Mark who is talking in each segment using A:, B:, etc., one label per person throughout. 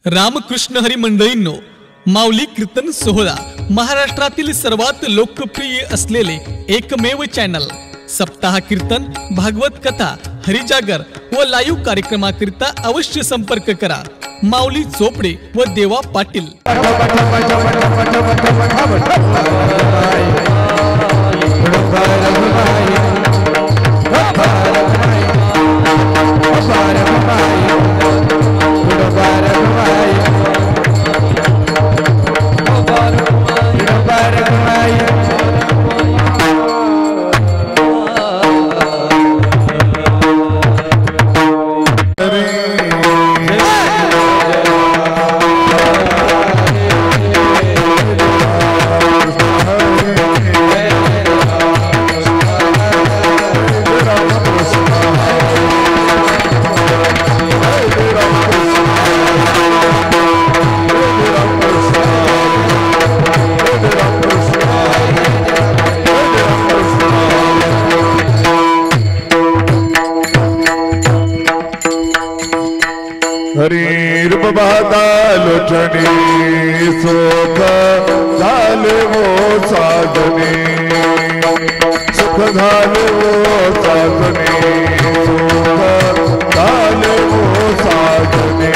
A: रामकृष्ण हरी मंडळींनो, माऊली कीर्तन सोहळा महाराष्ट्रातील सर्वात लोकप्रिय असलेले एकमेव चॅनल सप्ताह कीर्तन, भागवत कथा, हरिजागर व लाईव्ह कार्यक्रमाकरिता अवश्य संपर्क करा। माऊली चोपडे व देवा पाटील।
B: हरी रूप बहता लोचनी सुख झाले वो साधने, सुख झाले वो साधने, सुख झाले वो साधने।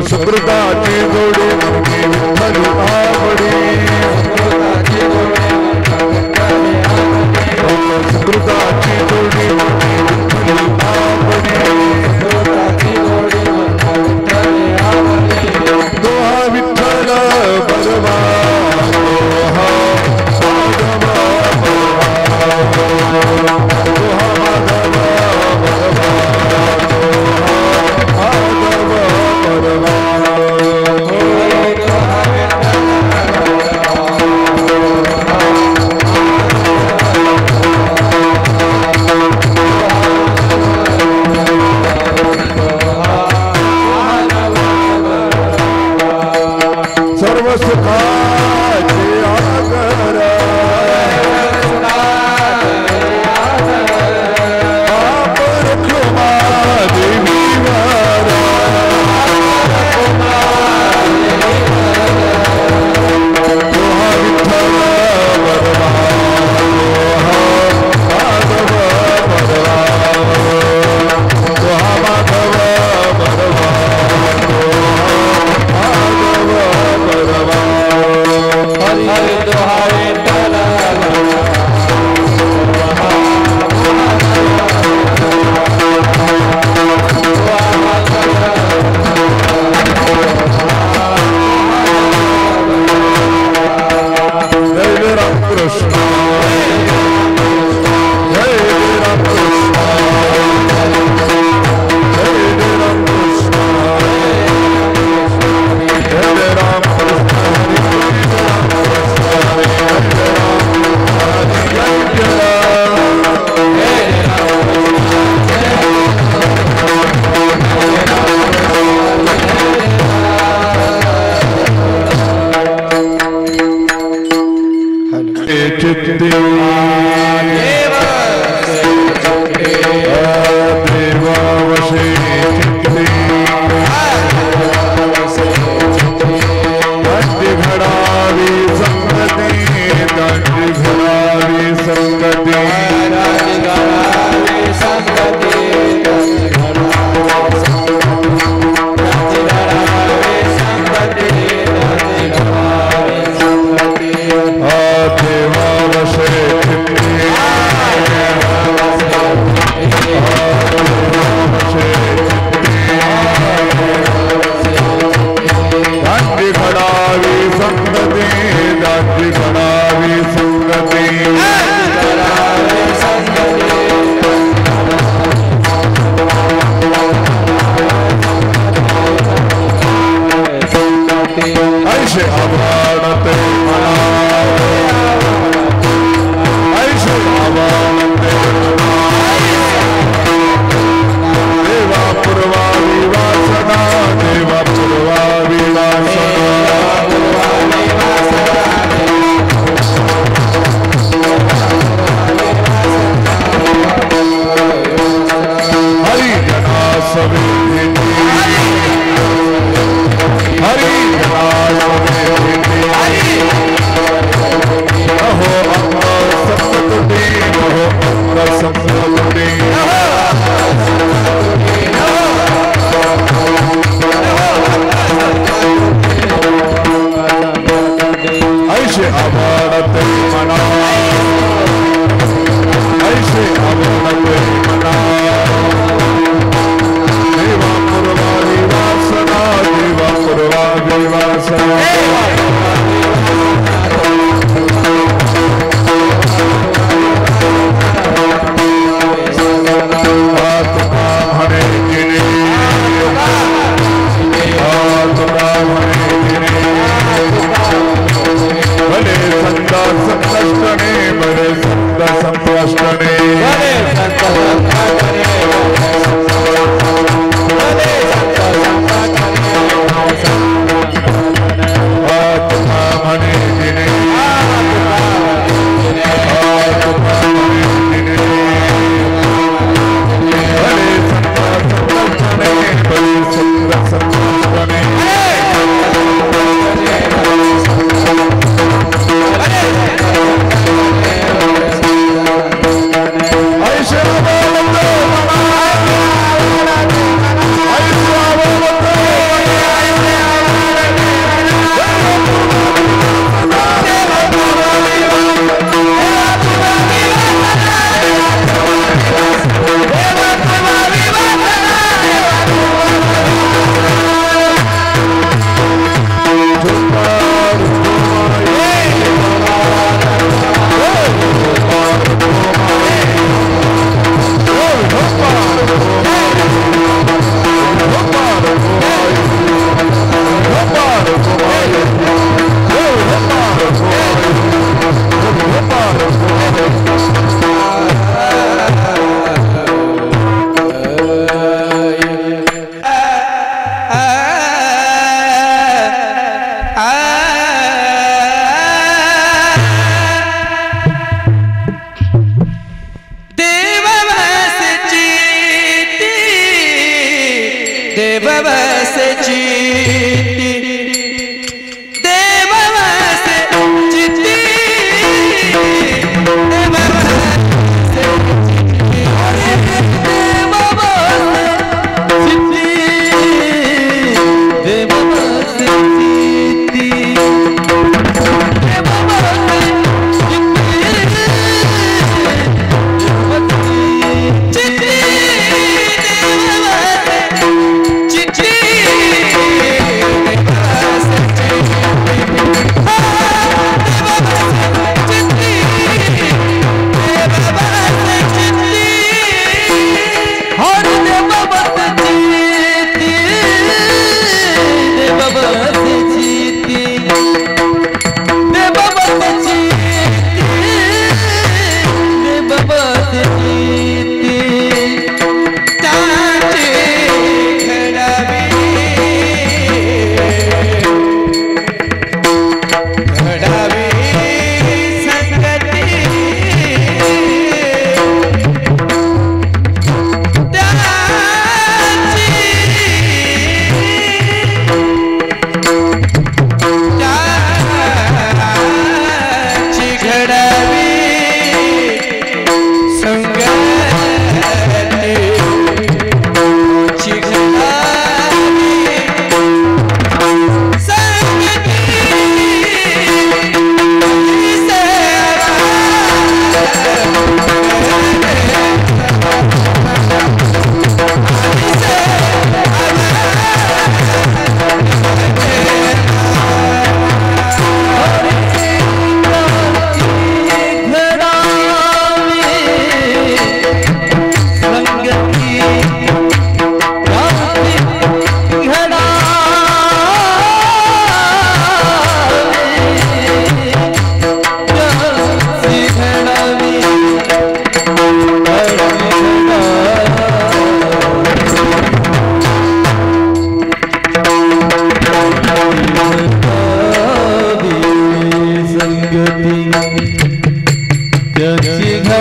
B: सुकृताची जोडी विठ्ठल आवडी, सुकृताची जोडी विठ्ठल आवडी, दोहा विठ्ठल बरवा, दोहा माधव बरवा, दोहा माधव बरवा, दोहा माधव बरवा। देवावशे चित्ते दंड घडावी संगती दंड घडावी संगती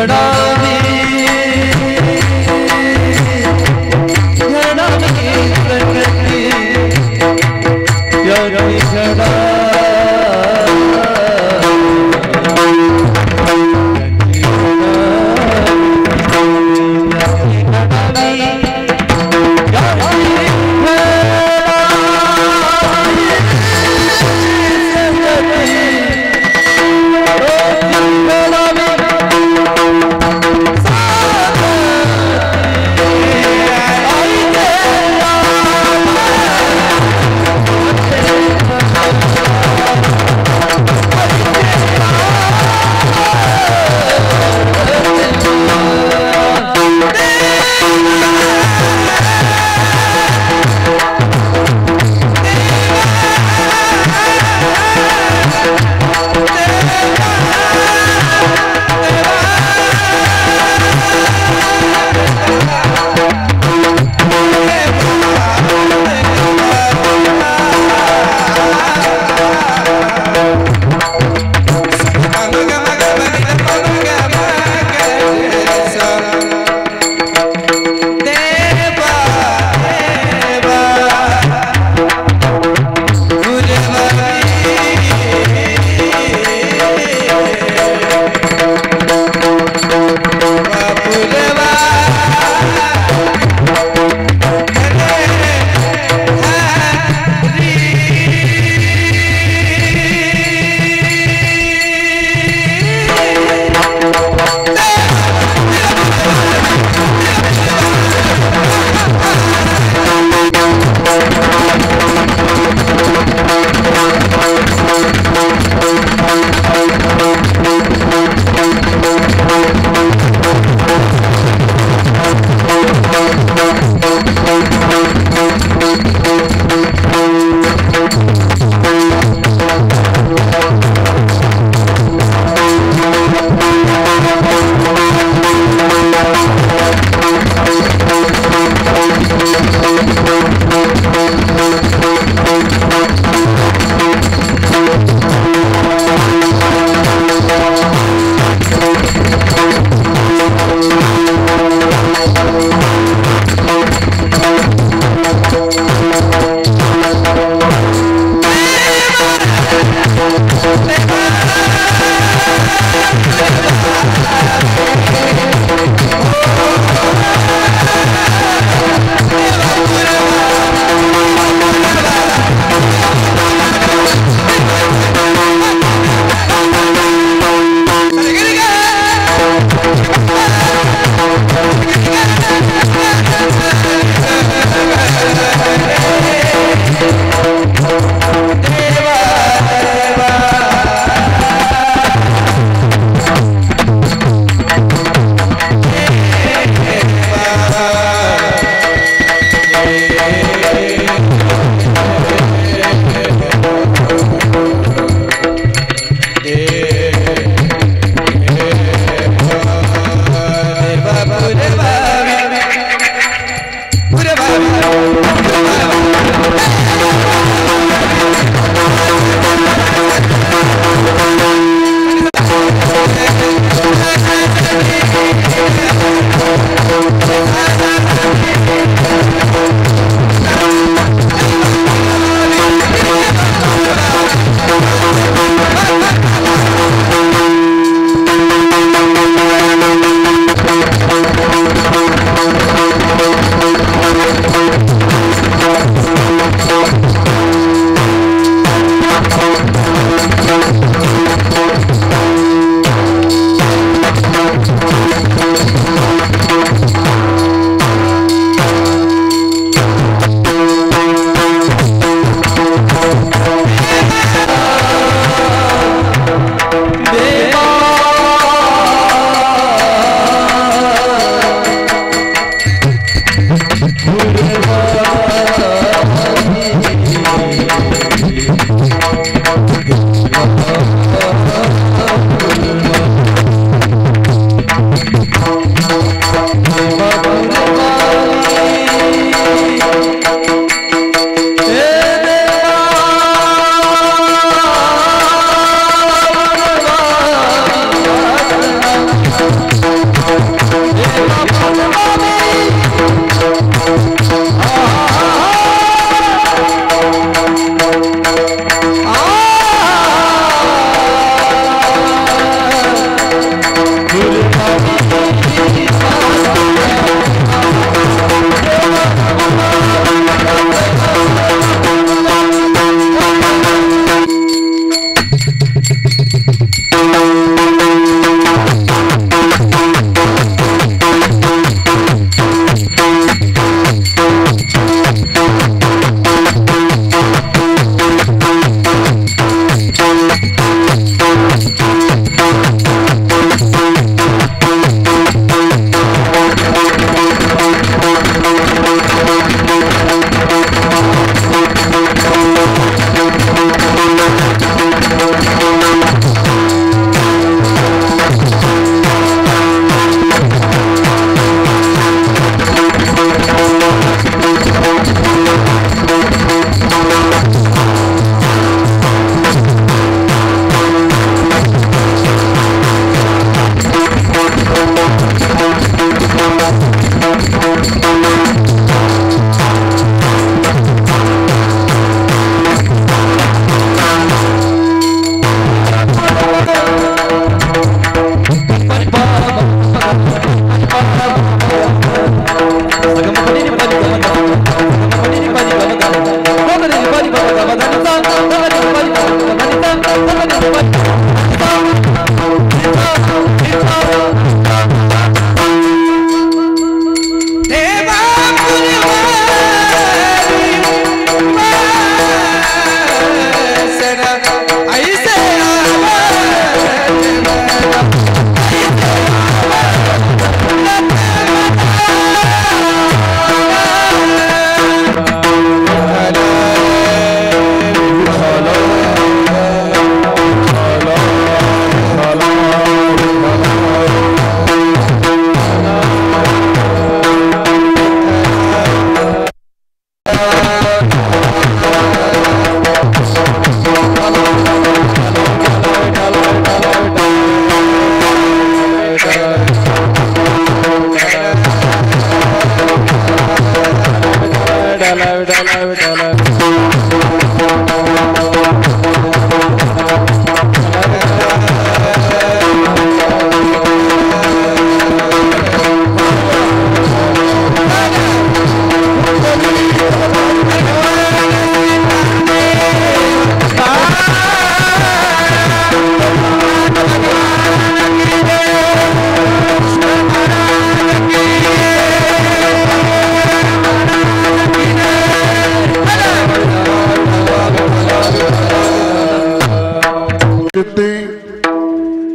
C: घडावी प्रगती याची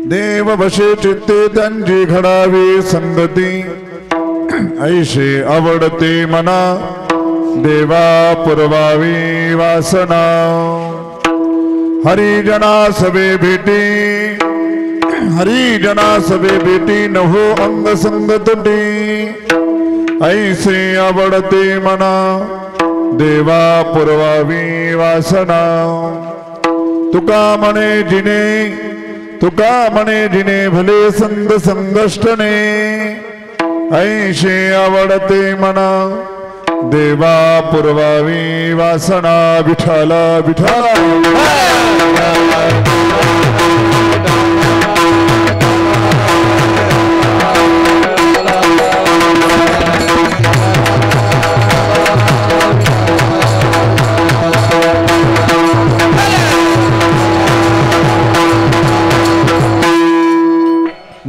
B: देव वशे चित्ते त्यांची घडावी संगती ऐशे आवडते मना देवा पुरवावी वासना हरिजना सवे भेटी हरिजना सवे भेटी नहो अंग संग तुटी ऐसे आवडते मना देवा पुरवावी वासना तुका म्हणे जिने भले संग संगष्टने ऐशे आवडते मना देवा पुरवावी वासना विठाला विठाला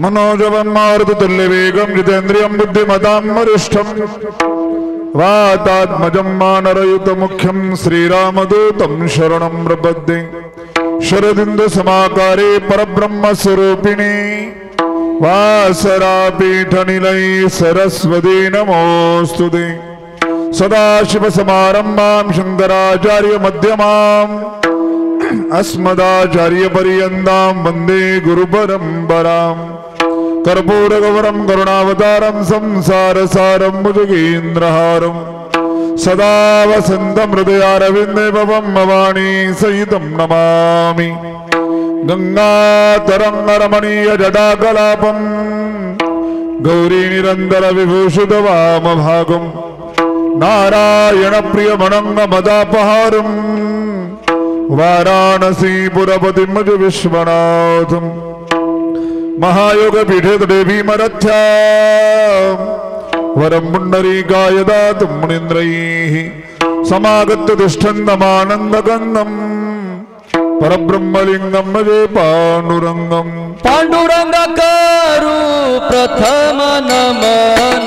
B: मनोजवं मारुततुल्यवेगं जितेन्द्रियं बुद्धिमतां वरिष्ठं वातात्मजं मानरयुतमुख्यं श्रीरामदूतं शरणं प्रपद्ये शरदिन्दुसमाकारे परब्रह्मस्वरूपिणी वासरापीठनिलये सरस्वती नमोऽस्तुते सदाशिवसमारम्भां शङ्कराचार्यमध्यमाम् अस्मदाचार्यपर्यन्तां वन्दे गुरुपरम्पराम् कर्पूरगौरं करुणावतारं संसारसारं भुजगेन्द्रहारं सदा वसन्तं हृदयारविन्दे भवं भवानी सहितं नमामि गङ्गातरङ्गरमणीयजटाकलापं गौरीनिरन्तरविभूषितवामभागं नारायणप्रियमनङ्गमदापहारम् वाराणसीपुरपतिं विश्वनाथम् महायोगपीठे देवीमरथ्या वरं पुण्डरीकाय दातुं मुनीन्द्रैः समागत्य तिष्ठन्तमानन्दगन्धं परब्रह्मलिङ्गं भजे पाण्डुरङ्गम्
C: पाण्डुरङ्गकरु प्रथम नमन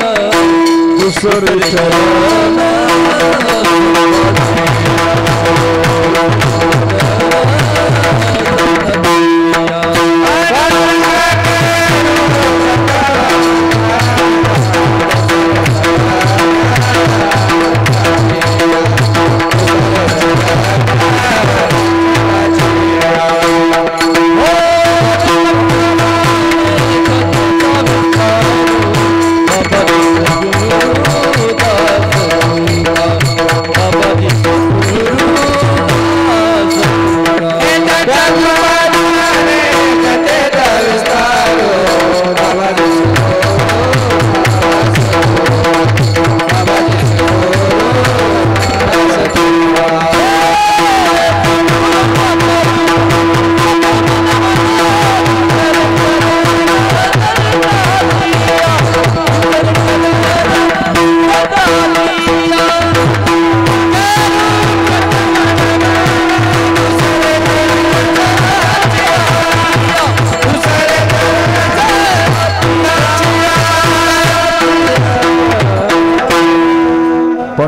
B: दुसरे शरण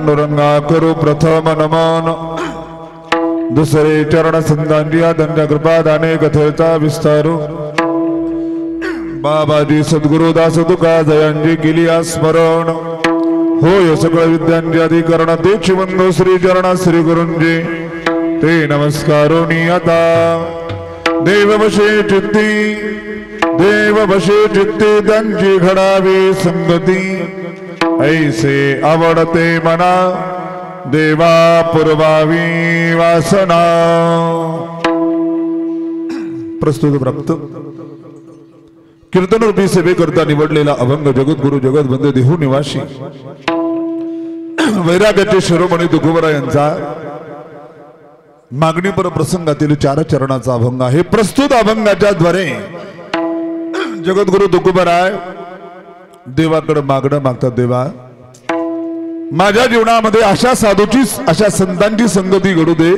B: पांडुरंगा करू प्रथम नमन दुसरे चरण संतांच्या त्यांच्या कृपादाने कथेचा विस्तारू बाबाजी सद्गुरुदास तुका जयांची केली स्मरण होय सगळ विद्यांचे अधिकरण तेच बंधू श्री चरण श्री गुरुंजी ते नमस्कारोनी आता देव वशे चित्ती त्यांची घडावी संगती ऐसे आवडते मना देवा पुरवावी वासना प्रस्तुत प्राप्त कीर्तन रूपी सेवे करता निवडलेला अभंग जगद्गुरु जगदबंधू देहू निवासी वैराग्याचे शिरोमणी तुकोबरा यांचा मागणीपर प्रसंगातील 4 चरणाचा अभंग आहे. प्रस्तुत अभंगाच्या द्वारे जगद्गुरु तुकोबराय देवाकडे मागणं मागतात. देवा, माझ्या जीवनामध्ये अशा साधूची अशा संतांची संगती घडू दे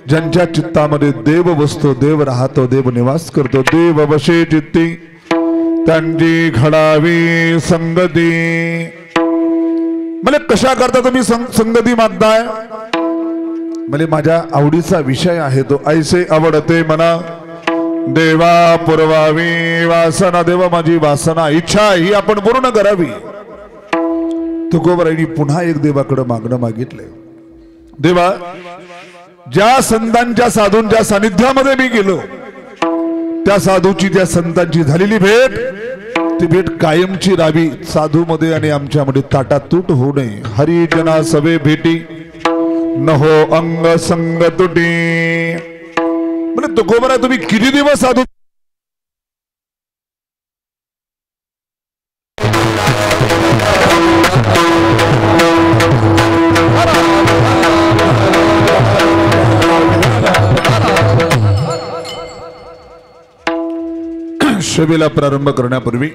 B: ज्यांच्या चित्तामध्ये देव बसतो, देव राहतो, देव निवास करतो. देव बसे चित्ती त्यांची घडावी संगती. मला कशा करता तुम्ही संगती मागताय? म्हणजे माझ्या आवडीचा विषय आहे तो. ऐसे आवडते मना देवा पुरवावी वासना. देवा, माझी वासना इच्छा ही आपण पूर्ण करावी. तुकोबरायांनी पुन्हा एक देवाकडे मागणं मागितलंय. देवा, ज्या संतांच्या साधूंच्या सानिध्यामध्ये मी गेलो त्या साधूची त्या संतांची झालेली भेट ती भेट कायमची राहावी. साधूमध्ये आणि आमच्यामध्ये ताटातूट होऊ नये. हरिजना सवे भेटी न हो अंग संग तुटी. म्हणजे तुकोबरा, तुम्ही किती दिवस साधू सेवेला प्रारंभ करण्यापूर्वी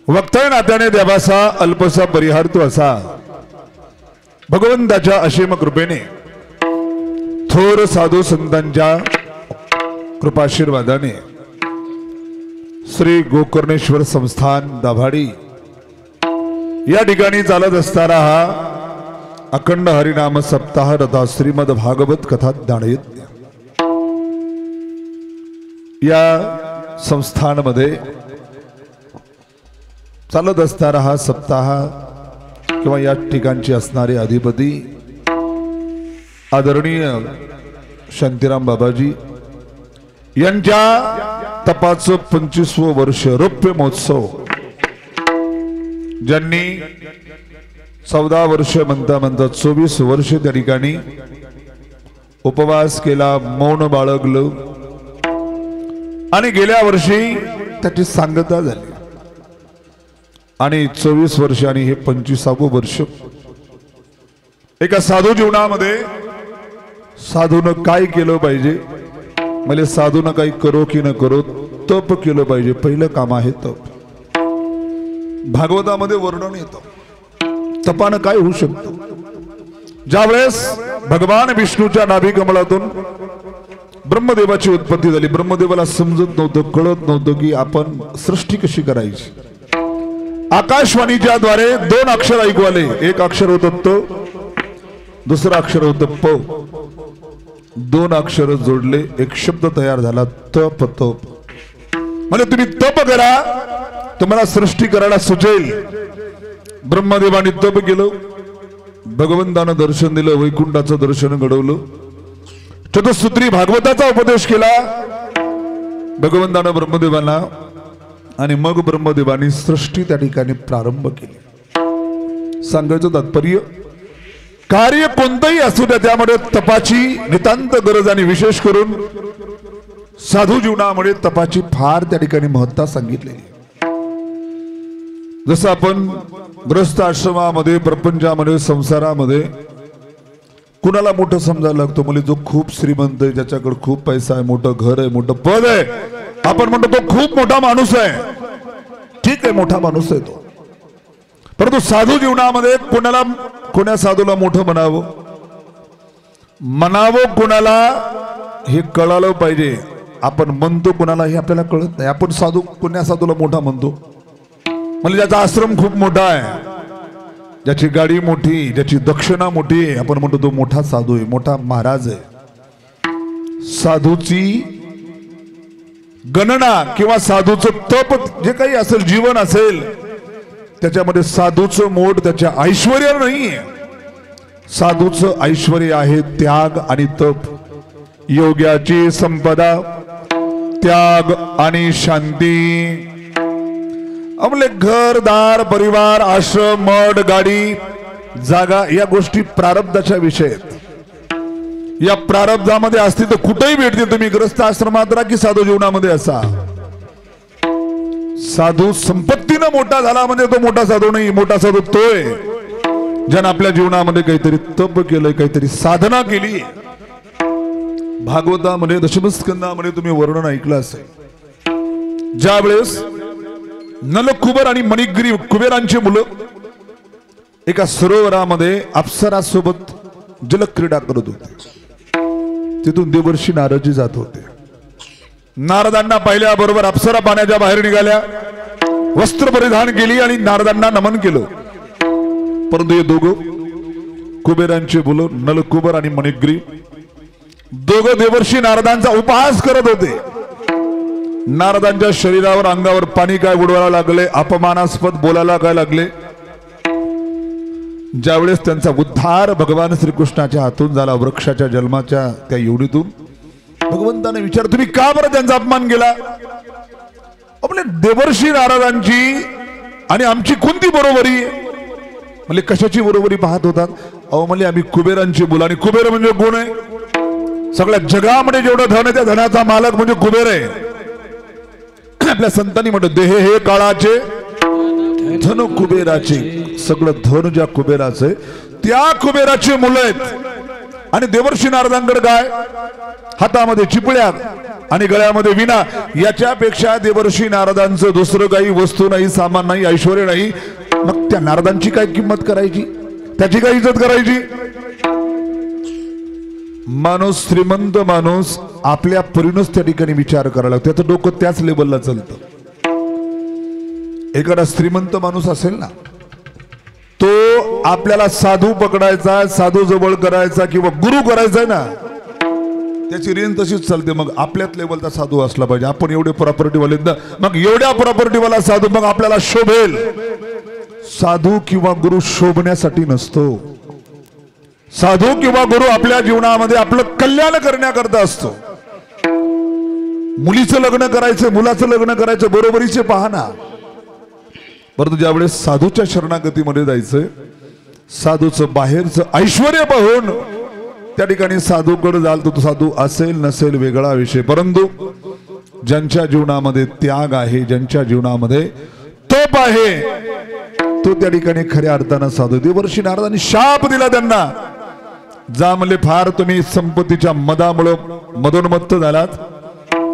B: वक्ता नात्याने देवाचा अल्पसा परिहार तो असा. भगवंताच्या असीम कृपेने थोर साधू संतांच्या कृपाशीर्वादाने श्री गोकर्णेश्वर संस्थान दाभाडी या ठिकाणी चालत असताना हा अखंड हरिनाम सप्ताह तथा श्रीमद भागवत कथा ज्ञानयज्ञ या संस्थानमध्ये चालत असताना हा सप्ताह किंवा या ठिकाणचे असणारे अधिपती आदरणीय शांतीराम बाबाजी यांच्या तपाचं 25वं वर्ष रौप्य महोत्सव, ज्यांनी 14 वर्ष म्हणता 24 वर्ष त्या ठिकाणी उपवास केला, मौन बाळगलं आणि गेल्या वर्षी त्याची सांगता झाली आणि 24 वर्ष आणि हे 25वं वर्ष. एका साधू जीवनामध्ये साधूनं काय केलं पाहिजे, म्हणजे साधूनं काही करो की न करो, तप केलं पाहिजे. पहिलं काम आहे तप. भागवतामध्ये वर्णन येतं तपानं काय होऊ शकतं. ज्यावेळेस भगवान विष्णूच्या नाभी कमळातून ब्रह्मदेवाची उत्पत्ती झाली, ब्रह्मदेवाला समजत नव्हतं, कळत नव्हतं की आपण सृष्टी कशी करायची. आकाशवाणीच्या द्वारे 2 अक्षर ऐकू आले. एक अक्षर होतं त, दुसरं अक्षर होतं प. 2 अक्षर जोडले, एक शब्द तयार झाला, तप. तप म्हणजे तुम्ही तप करा, तुम्हाला सृष्टी करायला सुचेल. ब्रह्मदेवाने तप केलं, भगवंतानं दर्शन दिलं, वैकुंठाचं दर्शन घडवलं, चतुसूत्री भागवताचा उपदेश केला भगवंतानं ब्रह्मदेवाला, आणि मग ब्रह्मदेवानी सृष्टी त्या ठिकाणी प्रारंभ केली. सांगायचं तात्पर्य, कार्य कोणतंही असू द्या त्यामध्ये तपाची नितांत गरज, आणि विशेष करून साधू जीवनामध्ये तपाची फार त्या ठिकाणी महत्ता सांगितलेली. जसं आपण ग्रस्त आश्रमामध्ये, प्रपंचामध्ये, संसारामध्ये कुणाला मोठं समजायला लागतो, म्हणजे जो खूप श्रीमंत आहे, ज्याच्याकडे खूप पैसा आहे, मोठं घर आहे, मोठं पद आहे, आपण म्हणतो तो खूप मोठा माणूस आहे. ठीक आहे, मोठा माणूस आहे तो. परंतु साधू जीवनामध्ये कोण्या साधूला मोठं म्हणावं कोणाला हे कळालं पाहिजे. आपण म्हणतो कोणाला हे आपल्याला कळत नाही. आपण कोण्या साधूला मोठा म्हणतो, म्हणजे ज्याचा आश्रम खूप मोठा आहे, ज्याची गाडी मोठी, ज्याची दक्षिणा मोठी आहे, आपण म्हणतो तो मोठा साधू आहे, मोठा महाराज आहे. साधूची गणना किंवा साधूचं तप जे काही असेल, जीवन असेल, त्याच्यामध्ये साधूचं मोठ त्याच्या ऐश्वर्य नाहीये. साधूचं ऐश्वर्य आहे त्याग आणि तप. योग्याची संपदा त्याग आणि शांती. आपले घरदार, परिवार, आश्रम, मठ, गाडी, जागा या गोष्टी प्रारब्धाच्या विषय आहेत. या प्रारब्धामध्ये असतील तर कुठेही भेटते. तुम्ही ग्रस्त आश्रमात राहा की साधू जीवनामध्ये असा. साधू संपत्तीनं मोठा झाला म्हणजे तो मोठा साधू नाही, मोठा साधू तोय ज्यानं आपल्या जीवनामध्ये काहीतरी तप केलंय, काहीतरी साधना केली. भागवतामध्ये दशमस्कंदामध्ये तुम्ही वर्णन ऐकलं असेल. ज्या वेळेस नलकुबर आणि मणिग्रीव कुबेरांची मुलं एका सरोवरामध्ये अप्सरासोबत जलक्रीडा करत होते. तिथून देवर्षी नारदजी जात होते. नारदांना पाहिल्याबरोबर अप्सरा पाण्याच्या बाहेर निघाल्या, वस्त्र परिधान केली आणि नारदांना नमन केलं. परंतु हे दोघं कुबेरांचे मुलं नलकुबर आणि मणिग्रीव दोघं देवर्षी नारदांचा उपहास करत होते. नारदांच्या शरीरावर अंगावर पाणी काय उडवायला लागले, अपमानास्पद बोलायला काय लागले. ज्यावेळेस त्यांचा उद्धार भगवान श्रीकृष्णाच्या हातून झाला, वृक्षाच्या जन्माच्या त्या योनीतून, भगवंताने विचार तुम्ही का बरं त्यांचा अपमान केला. आपले देवर्षी नारदांची आणि आमची कोणती बरोबरी. म्हणजे कशाची बरोबरी पाहत होतात. अहो म्हणजे आम्ही कुबेरांची मुलं, आणि कुबेर म्हणजे कोण आहे. सगळ्या जगामध्ये जेवढं धन आहे त्या धनाचा मालक म्हणजे कुबेर आहे. आपल्या संतांनी म्हणत देह हे काळाचे धन कुबेराचे, सगळं धन ज्या कुबेराचे त्या कुबेराचे मुलं आहेत. आणि देवर्षी नारदांकडे काय, हातामध्ये चिपळ्या आणि गळ्यामध्ये विना. याच्यापेक्षा देवर्षी नारदांचं दुसरं काही वस्तू नाही, सामान नाही, ऐश्वर्य नाही. मग त्या नारदांची काय किंमत करायची, त्याची काय इज्जत करायची. माणूस, श्रीमंत माणूस आपल्या परीनच त्या ठिकाणी विचार करायला, त्याचं डोकं त्याच लेवलला चालतं. एखादा श्रीमंत माणूस असेल ना, तो आपल्याला साधू पकडायचा, साधू जवळ करायचा किंवा गुरु करायचा आहे ना, त्याची रेंज तशीच चालते. मग आपल्याच लेवलचा साधू असला पाहिजे. आपण एवढे प्रॉपर्टीवाले, मग एवढ्या प्रॉपर्टीवाला साधू मग आपल्याला शोभेल. साधू किंवा गुरु शोभण्यासाठी नसतो. साधू किंवा गुरु आपल्या जीवनामध्ये आपलं कल्याण करण्याकरता असतो. मुलीचं लग्न करायचं, मुलाचं लग्न करायचं, बरोबरीचे पाहना. परंतु ज्यावेळेस साधूच्या शरणागतीमध्ये जायचं, साधूचं बाहेरचं ऐश्वर्य पाहून त्या ठिकाणी साधूकडे जाल, तो साधू असेल नसेल वेगळा विषय. परंतु ज्यांच्या जीवनामध्ये त्याग आहे, ज्यांच्या जीवनामध्ये तप आहे, तो त्या ठिकाणी खऱ्या अर्थानं साधू. देवर्षी नारदांनी शाप दिला त्यांना, जा म्हणले फार तुम्ही संपत्तीच्या मदामुळं मदोन्मत्त झालात,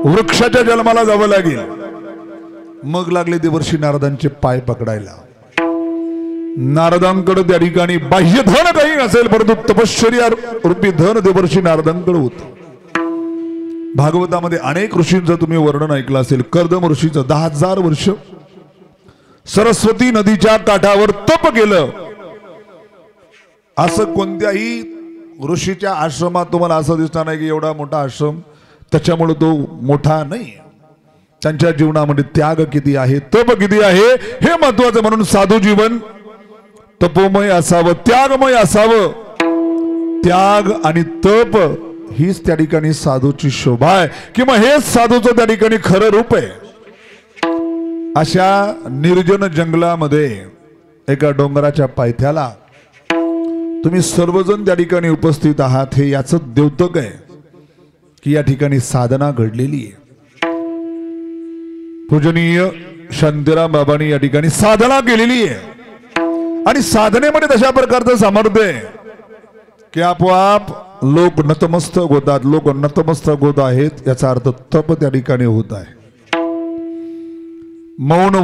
B: वृक्षाच्या जन्माला जावं लागेल. मग लागले देवर्षी नारदांचे पाय पकडायला. नारदांकडे त्या ठिकाणी बाह्य धन काही नसेल, परंतु तपश्चर्या रूपी धन देवर्षी नारदांकडे होत. भागवतामध्ये अनेक ऋषींचं तुम्ही वर्णन ऐकलं असेल. कर्दम ऋषीचं 10,000 वर्ष सरस्वती नदीच्या काठावर तप केलं. असं कोणत्याही ऋषीच्या आश्रमात तुम्हाला असं दिसणार नाही की एवढा मोठा आश्रम त्याच्यामुळे तो मोठा नाही. त्यांच्या जीवनामध्ये त्याग किती आहे, तप किती आहे हे महत्वाचं. म्हणून साधू जीवन तपोमय असावं, त्यागमय असावं. त्याग आणि तप हीच त्या ठिकाणी साधूची शोभा आहे, किंवा हेच साधूचं त्या ठिकाणी खरं रूप आहे. अशा निर्जन जंगलामध्ये एका डोंगराच्या पायथ्याला तुम्ही सर्वजण त्या ठिकाणी उपस्थित आहात. हे याचं द्योतक आहे की या ठिकाणी साधना घडलेली आहे. पूजनीय शांतीराम बाबांनी या ठिकाणी साधना केलेली आहे, आणि साधनेमध्ये तशा प्रकारचं सामर्थ्य आहे की आपोआप लोक नतमस्तक होतात. लोक नतमस्तक होत आहेत याचा अर्थ तप त्या ठिकाणी होत आहे. मौन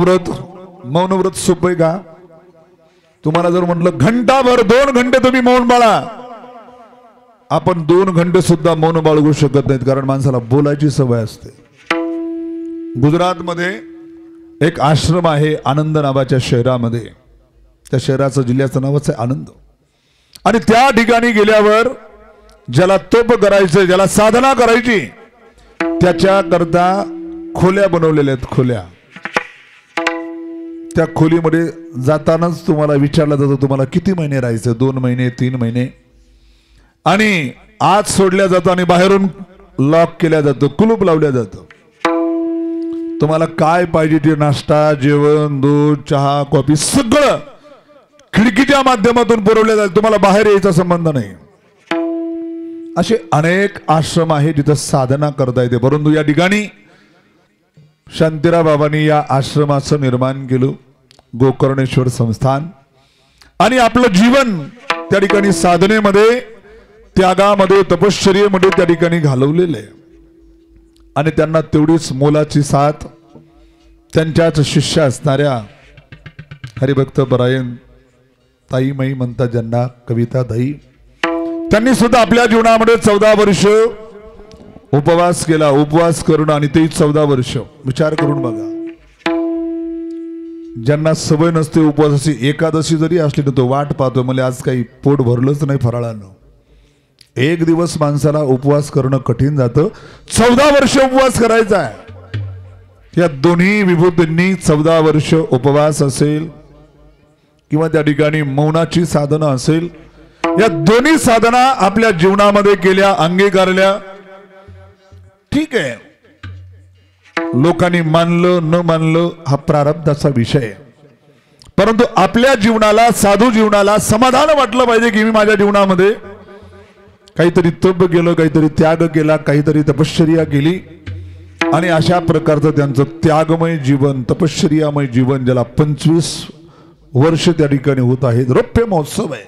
B: व्रत सोपं आहे का. तुम्हाला जर म्हटलं घंटाभर 2 घंटे तुम्ही मौन बाळा, आपण 2 घंटे सुद्धा मौन बाळगू शकत नाहीत, कारण माणसाला बोलायची सवय असते. गुजरातमध्ये एक आश्रम आहे आनंद नावाच्या शहरामध्ये. त्या शहराचं, जिल्ह्याचं नावच आहे आनंद. आणि त्या ठिकाणी गेल्यावर ज्याला तप करायचं, ज्याला साधना करायची, त्याच्याकरता खोल्या बनवलेल्या आहेत. खोल्या, त्या खोलीमध्ये जातानाच तुम्हाला विचारलं जातं तुम्हाला किती महिने राहायचं. 2 महिने, 3 महिने. आणि आत सोडल्या जातं आणि बाहेरून लॉक केल्या जातं, कुलूप लावल्या जातं. तुम्हाला काय पाहिजे ते नाश्ता, जेवण, दूध, चहा, कॉफी सगळं खिडकीच्या माध्यमातून पुरवल्या जातं. तुम्हाला बाहेर यायचा संबंध नाही. असे अनेक आश्रम आहे जिथं साधना करता येते. परंतु या ठिकाणी शांतीराम बाबांनी या आश्रमाचं निर्माण केलं, गोकर्णेश्वर संस्थान. आणि आपलं जीवन त्या ठिकाणी साधनेमध्ये, त्यागामध्ये, तपश्चर्येमध्ये त्या ठिकाणी घालवलेलं आहे. आणि त्यांना तेवढीच मोलाची साथ त्यांच्याच शिष्य असणाऱ्या हरिभक्त परायण ताई माई म्हणतात ज्यांना कविता ताई, त्यांनी सुद्धा आपल्या जीवनामध्ये 14 वर्ष उपवास केला. उपवास करून आणि ते 14 वर्ष विचार करून बघा. ज्यांना सवय नसते उपवासाची, एकादशी जरी असली ना तो वाट पाहतो, मला आज काही पोट भरलंच नाही फराळानं. एक दिवस माणसाला उपवास करणं कठीण जातं, 14 वर्ष उपवास करायचा आहे. या दोन्ही विभूतींनी 14 वर्ष उपवास असेल किंवा त्या ठिकाणी मौनाची साधना असेल, या दोन्ही साधना आपल्या जीवनामध्ये केल्या, अंगीकारल्या. ठीक आहे, लोकांनी मानलं न मानलं हा प्रारब्धाचा विषय आहे. परंतु आपल्या जीवनाला, साधू जीवनाला समाधान वाटलं पाहिजे की मी माझ्या जीवनामध्ये काहीतरी तप केलं, काहीतरी त्याग केला, काहीतरी तपश्चर्या केली. आणि अशा प्रकारचं त्यांचं त्यागमय जीवन, तपश्चर्यामय जीवन, ज्याला 25 वर्ष त्या ठिकाणी होत आहे, रौप्य महोत्सव आहे.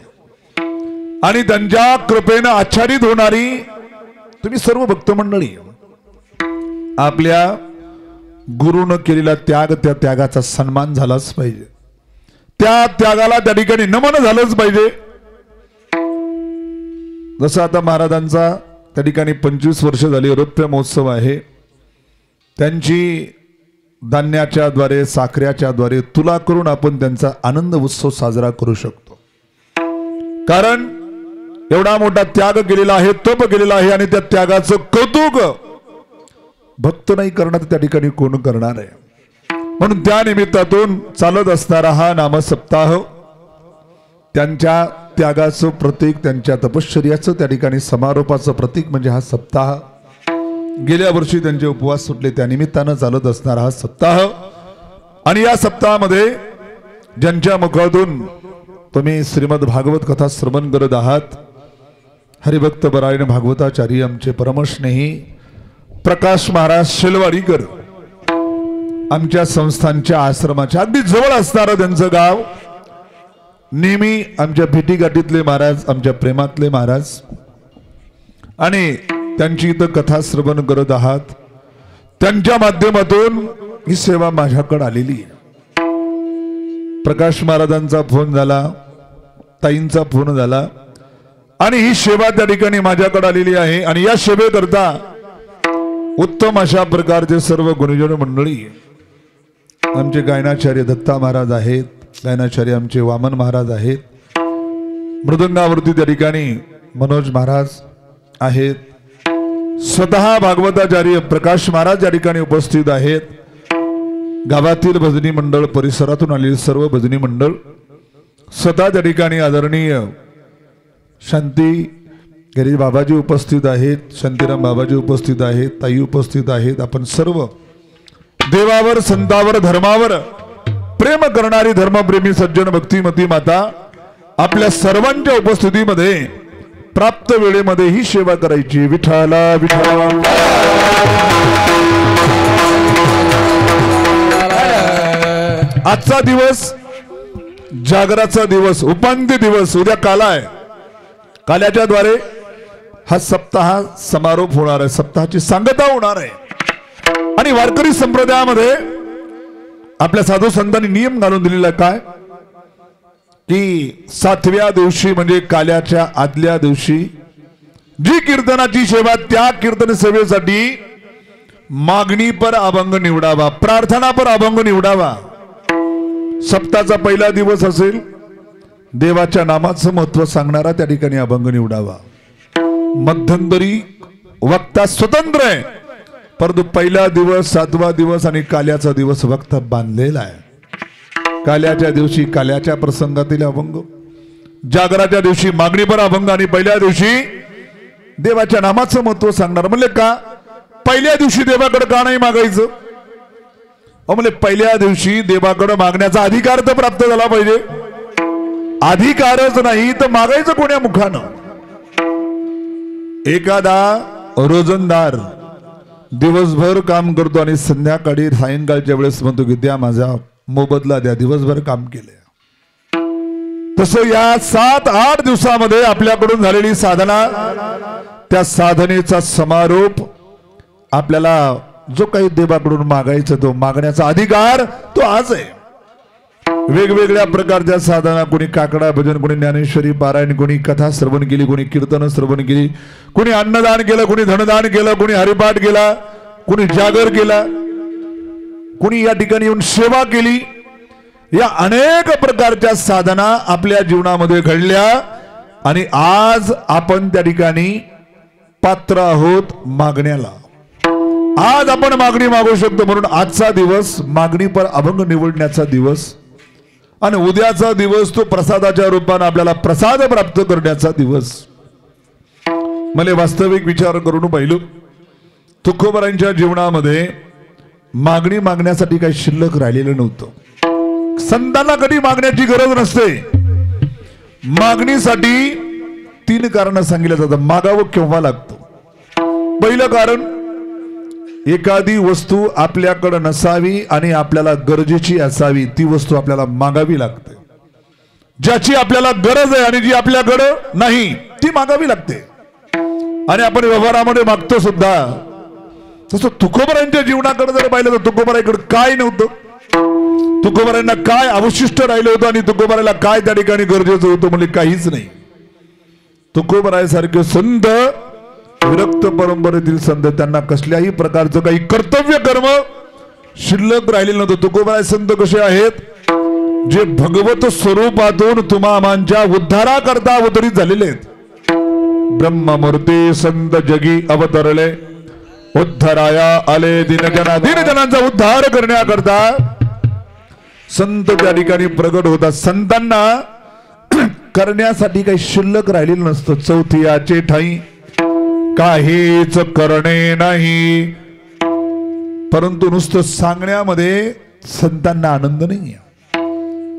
B: आणि त्यांच्या कृपेनं आच्छादित होणारी तुम्ही सर्व भक्त मंडळी, आपल्या गुरुनं केलेला त्याग, त्या त्यागाचा सन्मान झालाच पाहिजे, त्या त्यागाला त्या ठिकाणी नमन झालंच पाहिजे. जसं आता महाराजांचा त्या ठिकाणी 25 वर्ष झाली, रौप्य महोत्सव आहे. त्यांची धान्याच्या द्वारे, साखरेच्या द्वारे तुला करून आपण त्यांचा आनंद उत्सव साजरा करू शकतो. कारण एवढा मोठा त्याग केलेला आहे, तप केलेला आहे, आणि त्या त्यागाचं कौतुक भक्त नाही करणार त्या ठिकाणी कोण करणार आहे. म्हणून त्या निमित्तातून चालत असणारा हा नामसप्ताह त्यांच्या त्यागाचं प्रतीक, त्यांच्या तपश्चर्याचं त्या ठिकाणी समारोपाचं प्रतीक म्हणजे हा सप्ताह. गेल्या वर्षी त्यांचे उपवास सुटले, त्या निमित्तानं चालत असणारा हा सप्ताह. आणि या सप्ताहामध्ये ज्यांच्या मुखातून तुम्ही श्रीमद भागवत कथा श्रवण करत आहात, हरिभक्त परायण भागवताचार्य आमचे परमस्नेही प्रकाश महाराज शेलवाडीकर, आमच्या संस्थांच्या आश्रमाच्या अगदी जवळ असणारं त्यांचं गाव. नेहमी आमच्या भेटीगाठीतले महाराज, आमच्या प्रेमातले महाराज, आणि त्यांची इथं कथा श्रवण करत आहात. त्यांच्या माध्यमातून ही सेवा माझ्याकडे आलेली आहे. प्रकाश महाराजांचा फोन झाला, ताईंचा फोन झाला, आणि ही सेवा त्या ठिकाणी माझ्याकडे आलेली आहे. आणि या सेवेकरता उत्तम अशा प्रकारचे सर्व गुरुजन मंडळी, आमचे गायनाचार्य दत्ता महाराज आहेत, गायनाचार्य आमचे वामन महाराज आहेत, मृदंगावरती त्या ठिकाणी मनोज महाराज आहेत, स्वतः भागवताचार्य प्रकाश महाराज या ठिकाणी उपस्थित आहेत, गावातील भजनी मंडळ, परिसरातून आलेले सर्व भजनी मंडळ, स्वतः त्या ठिकाणी आदरणीय शांती गिरीश बाबाजी उपस्थित आहेत, शांतीराम बाबाजी उपस्थित आहेत, ताई उपस्थित आहेत. आपण सर्व देवावर, संतावर, धर्मावर प्रेम करणारी धर्मप्रेमी सज्जन भक्तिमती माता, आपल्या सर्वांच्या उपस्थितीमध्ये प्राप्त वेळेमध्ये ही सेवा करायची. विठाला विठाला. आजचा दिवस जागराचा दिवस, उपांत्य दिवस, उद्या काला आहे. काल्याच्या द्वारे हा सप्ताह समारोप होणार आहे, सप्ताहाची सांगता होणार आहे. आणि वारकरी संप्रदायामध्ये आपल्या साधू संतांनी नियम घालून दिलेला काय की 7व्या दिवशी म्हणजे काल्याच्या आदल्या दिवशी जी कीर्तनाची सेवा, त्या कीर्तन सेवेसाठी मागणी पर अभंग निवडावा, प्रार्थना पर अभंग निवडावा. सप्ताहाचा पहिला दिवस असेल, देवाच्या नामाचं महत्व सांगणारा त्या ठिकाणी अभंग निवडावा. मध्यंतरी वक्ता स्वतंत्र आहे, परंतु पहिला दिवस, 7वा दिवस आणि काल्याचा दिवस वक्ता बांधलेला आहे. काल्याच्या दिवशी काल्याच्या प्रसंगातील अभंग, जागराच्या दिवशी मागणीपर अभंग, आणि पहिल्या दिवशी देवाच्या नामाचं महत्व सांगणार. म्हणले का पहिल्या दिवशी देवाकडे का नाही मागायचं? म्हणजे पहिल्या दिवशी देवाकडे मागण्याचा अधिकार तर प्राप्त झाला पाहिजे. अधिकारच नाही तर मागायचं कोण्या मुखानं? एखादा रोजंदार दिवसभर काम करतो आणि संध्याकाळी सायंकाळच्या वेळेस म्हणतो की द्या माझा मोबदला द्या, दिवसभर काम केले. तसं या 7-8 दिवसामध्ये आपल्याकडून झालेली साधना, त्या साधनेचा समारोप आपल्याला जो काही देवाकडून मागायचं तो मागण्याचा अधिकार तो आज आहे. वेगवेगळ्या प्रकारच्या साधना, कोणी काकडा भजन, कोणी ज्ञानेश्वरी पारायण, कोणी कथा श्रवण केली, कोणी कीर्तन श्रवण केली, कोणी अन्नदान केलं, कोणी धनदान केलं, कोणी हरिपाठ केला, कोणी जागर केला, कोणी या ठिकाणी येऊन सेवा केली. या अनेक प्रकारच्या साधना आपल्या जीवनामध्ये घडल्या आणि आज आपण त्या ठिकाणी पात्र आहोत मागण्याला. आज आपण मागणी मागू शकतो. म्हणून आजचा दिवस मागणी पर अभंग निवडण्याचा दिवस आणि उद्याचा दिवस तो प्रसादाच्या रूपाने आपल्याला प्रसाद प्राप्त करण्याचा दिवस. मला वास्तविक विचार करून पाहिलं, तुकोबारांच्या जीवनामध्ये मागणी मागण्यासाठी काही शिल्लक राहिलेलं नव्हतं. संतांना कधी मागण्याची गरज नसते. मागणीसाठी 3 कारण सांगितलं जातं. मागावं केव्हा लागतं. पहिलं कारण, एखादी वस्तू आपल्याकडे नसावी आणि आपल्याला गरजेची असावी, ती वस्तू आपल्याला मागावी लागते. ज्याची आपल्याला गरज आहे आणि जी आपल्याकडे नाही ती मागावी लागते. आणि आपण व्यवहारामध्ये मागतो सुद्धा. तसं तुकोबारांच्या जीवनाकडे जर पाहिलं तर तुकोबारांकडे काय नव्हतं. तुकोबारांना काय अवशिष्ट राहिलं होतं आणि तुकोबाराला काय त्या ठिकाणी गरजेचं होतं म्हणजे काहीच नाही. तुकोबारासारखे संत, विरक्त परंपरेतील संत, त्यांना कसल्याही प्रकारचं काही कर्तव्य कर्म शिल्लक राहिलेलं नव्हतं. तुकोबाराय संत कसे आहेत, जे भगवत स्वरूपातून तुम्हा आमांच्या उद्धाराकरता अवतरित झालेले आहेत. ब्रह्ममूर्ती संत जगी अवतरले, उद्धाराया आले दीनजनांचा उद्धार करण्याकरता संत त्या ठिकाणी प्रगट होतात. संतांना करण्यासाठी काही शिल्लक राहिलेलं नसतं. चौथियाचे ठाई काहीच करणे नाही. परंतु नुसतं सांगण्यामध्ये संतांना आनंद नाही.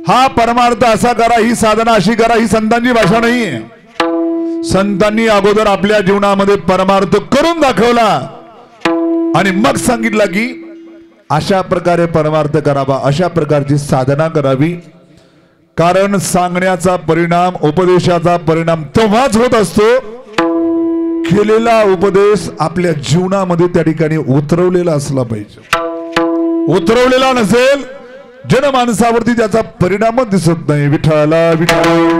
B: हा परमार्थ असा करा, ही साधना अशी करा, ही संतांची भाषा नाहीये. संतांनी अगोदर आपल्या जीवनामध्ये परमार्थ करून दाखवला आणि मग सांगितलं की अशा प्रकारे परमार्थ करावा, अशा प्रकारची साधना करावी. कारण सांगण्याचा परिणाम, उपदेशाचा परिणाम तेव्हाच होत असतो केलेला उपदेश आपल्या जीवनामध्ये त्या ठिकाणी उतरवलेला असला पाहिजे. उतरवलेला नसेल, जनमानसावरती त्याचा परिणामच दिसत नाही. विठ्ठला विठ्ठल.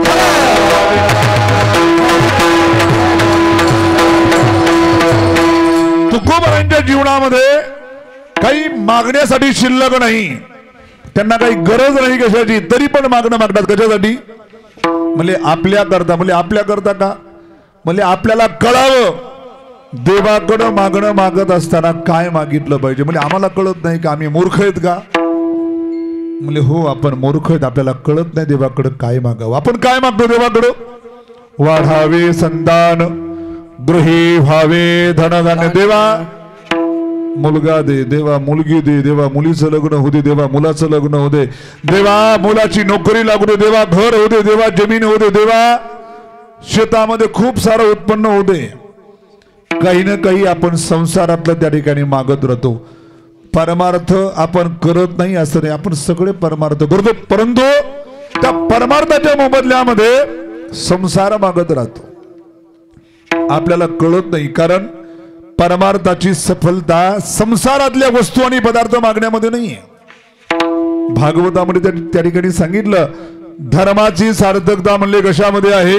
B: तुकोबारांच्या जीवनामध्ये काही मागण्यासाठी शिल्लक नाही. त्यांना काही गरज नाही कशाची, तरी पण मागणं मागतात. कशासाठी म्हणजे आपल्या करता. म्हणजे आपल्या करता का, म्हणजे आपल्याला कळावं देवाकडं मागणं मागत असताना काय मागितलं पाहिजे. म्हणजे आम्हाला कळत नाही का, आम्ही मूर्ख आहेत का. म्हणजे हो, आपण मूर्ख आहेत, आपल्याला कळत नाही देवाकडं काय मागावं. आपण काय मागतो देवाकडं, वाढावे संतान, गृही व्हावे धनधान्य. देवा मुलगा दे, देवा मुलगी दे, देवा मुलीचं लग्न होऊ दे, देवा मुलाचं लग्न होऊ दे, देवा मुलाची नोकरी लागू दे, देवा घर होऊ दे, देवा जमीन होऊ दे, देवा शेतामध्ये खूप सारं उत्पन्न होऊ दे. काही ना काही आपण संसारातलं त्या ठिकाणी मागत राहतो. परमार्थ आपण करत नाही असं नाही, आपण सगळे परमार्थ करतो, परंतु त्या परमार्थाच्या मोबदल्यामध्ये संसार मागत राहतो. आपल्याला कळत नाही. कारण परमार्थाची सफलता संसारातल्या वस्तू आणि पदार्थ मागण्यामध्ये नाहीये. भागवतामध्ये त्या ठिकाणी सांगितलं, धर्माची सार्थकता म्हणले कशामध्ये आहे,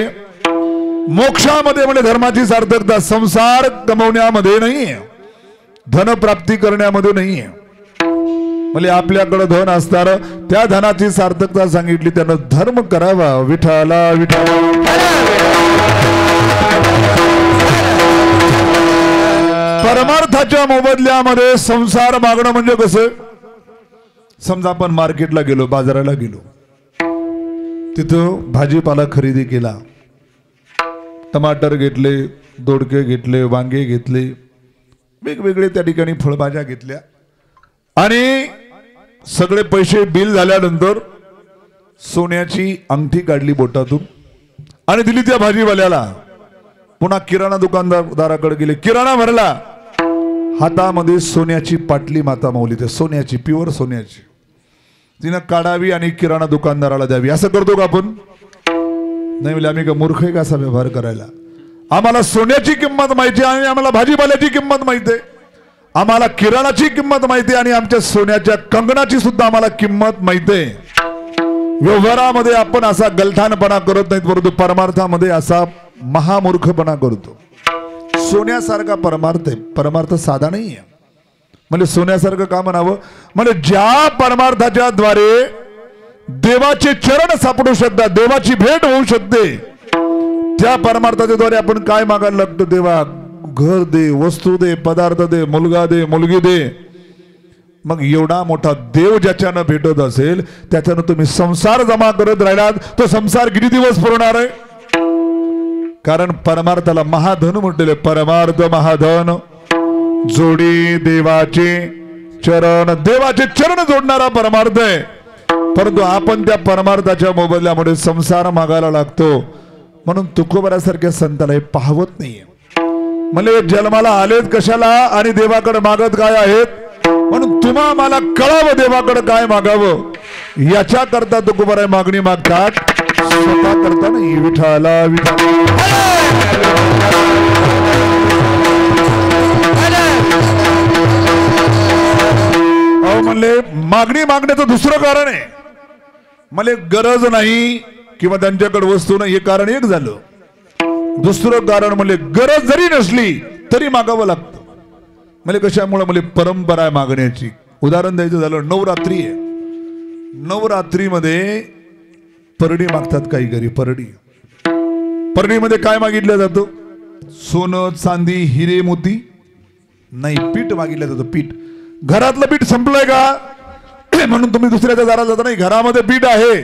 B: मोक्षामध्ये. म्हणजे धर्माची सार्थकता संसार कमवण्यामध्ये नाहीये, धन प्राप्ती करण्यामध्ये नाहीये. म्हणजे आपल्याकडे धन असणार, त्या धनाची सार्थकता सांगितली, त्यानं धर्म करावा. विठ्ठला विठ्ठला. परमार्थाच्या मोबदल्यामध्ये संसार मागणं म्हणजे कसं. समजा आपण मार्केटला गेलो, बाजाराला गेलो, तिथं भाजीपाला खरेदी केला, टमाटर घेतले, दोडके घेतले, वांगे घेतले, वेगवेगळे त्या ठिकाणी फळभाज्या घेतल्या आणि सगळे पैसे बिल झाल्यानंतर सोन्याची अंगठी काढली बोटातून आणि दिली त्या भाजीवाल्याला. पुन्हा किराणा दुकानदाराकडे गेले, किराणा भरला, हातामध्ये सोन्याची पाटली माता माऊली, ते सोन्याची, प्युअर सोन्याची, तिनं काढावी आणि किराणा दुकानदाराला द्यावी. असं करतो का आपण. नाही म्हणजे आम्ही का मूर्ख आहे का असा व्यवहार करायला? आम्हाला सोन्याची किंमत माहिती आहे आणि आम्हाला भाजीपाल्याची किंमत माहिती आहे, आम्हाला किराणाची किंमत माहिती आहे आणि आमच्या सोन्याच्या कंगणाची सुद्धा आम्हाला किंमत माहिती आहे. व्यवहारामध्ये आपण असा गलथानपणा करत नाहीत, परंतु परमार्थामध्ये असा महामूर्खपणा करतो. सोन्यासारखा परमार्थ आहे, परमार्थ साधा नाही आहे. म्हणजे सोन्यासारखं का म्हणावं? म्हणजे ज्या परमार्थाच्या द्वारे देवाचे चरण सापडू शकतात, देवाची भेट होऊ शकते, त्या परमार्थाच्या द्वारे आपण काय मागायला लागतो? देवा घर दे, वस्तू दे, पदार्थ दे, मुलगा दे, मुलगी दे. मग एवढा मोठा देव ज्याच्यानं भेटत असेल त्याच्यानं तुम्ही संसार जमा करत राहिलात, तो संसार किती दिवस पुरणार आहे? कारण परमार्थाला महाधन म्हटलेले, परमार्थ महाधन जोडी देवाचे चरण, देवाचे चरण जोडणारा परमार्थ आहे. परंतु आपण त्या परमार्थाच्या मोबदल्यामुळे संसार मागायला लागतो. म्हणून तुकोबारासारख्या संताला हे पाहवत नाहीये. म्हणजे जन्माला आलेत कशाला आणि देवाकडे मागत काय आहेत? म्हणून तुम्हा मला कळावं देवाकडे काय मागावं, याच्या करता तुकोबाराय मागणी मागतात, स्वतः करता नाही. विठाला म्हणले मागणी मागण्याचं दुसरं कारण आहे. मला गरज नाही किंवा त्यांच्याकडे वस्तू नाही, हे कारण एक झालं. दुसरं कारण म्हणजे गरज जरी नसली तरी मागावं लागतं. म्हणजे कशामुळे? म्हणजे परंपरा आहे मागण्याची. उदाहरण द्यायचं झालं, नवरात्री आहे, नवरात्रीमध्ये परडी मागतात काही घरी. परडीमध्ये काय मागितलं जातं? सोनं, चांदी, हिरे, मोती नाही, पीठ मागितलं जातं. पीठ. घरातलं पीठ संपलंय का म्हणून तुम्ही दुसऱ्याच्या दारात जाता नाही, घरामध्ये पीठ आहे,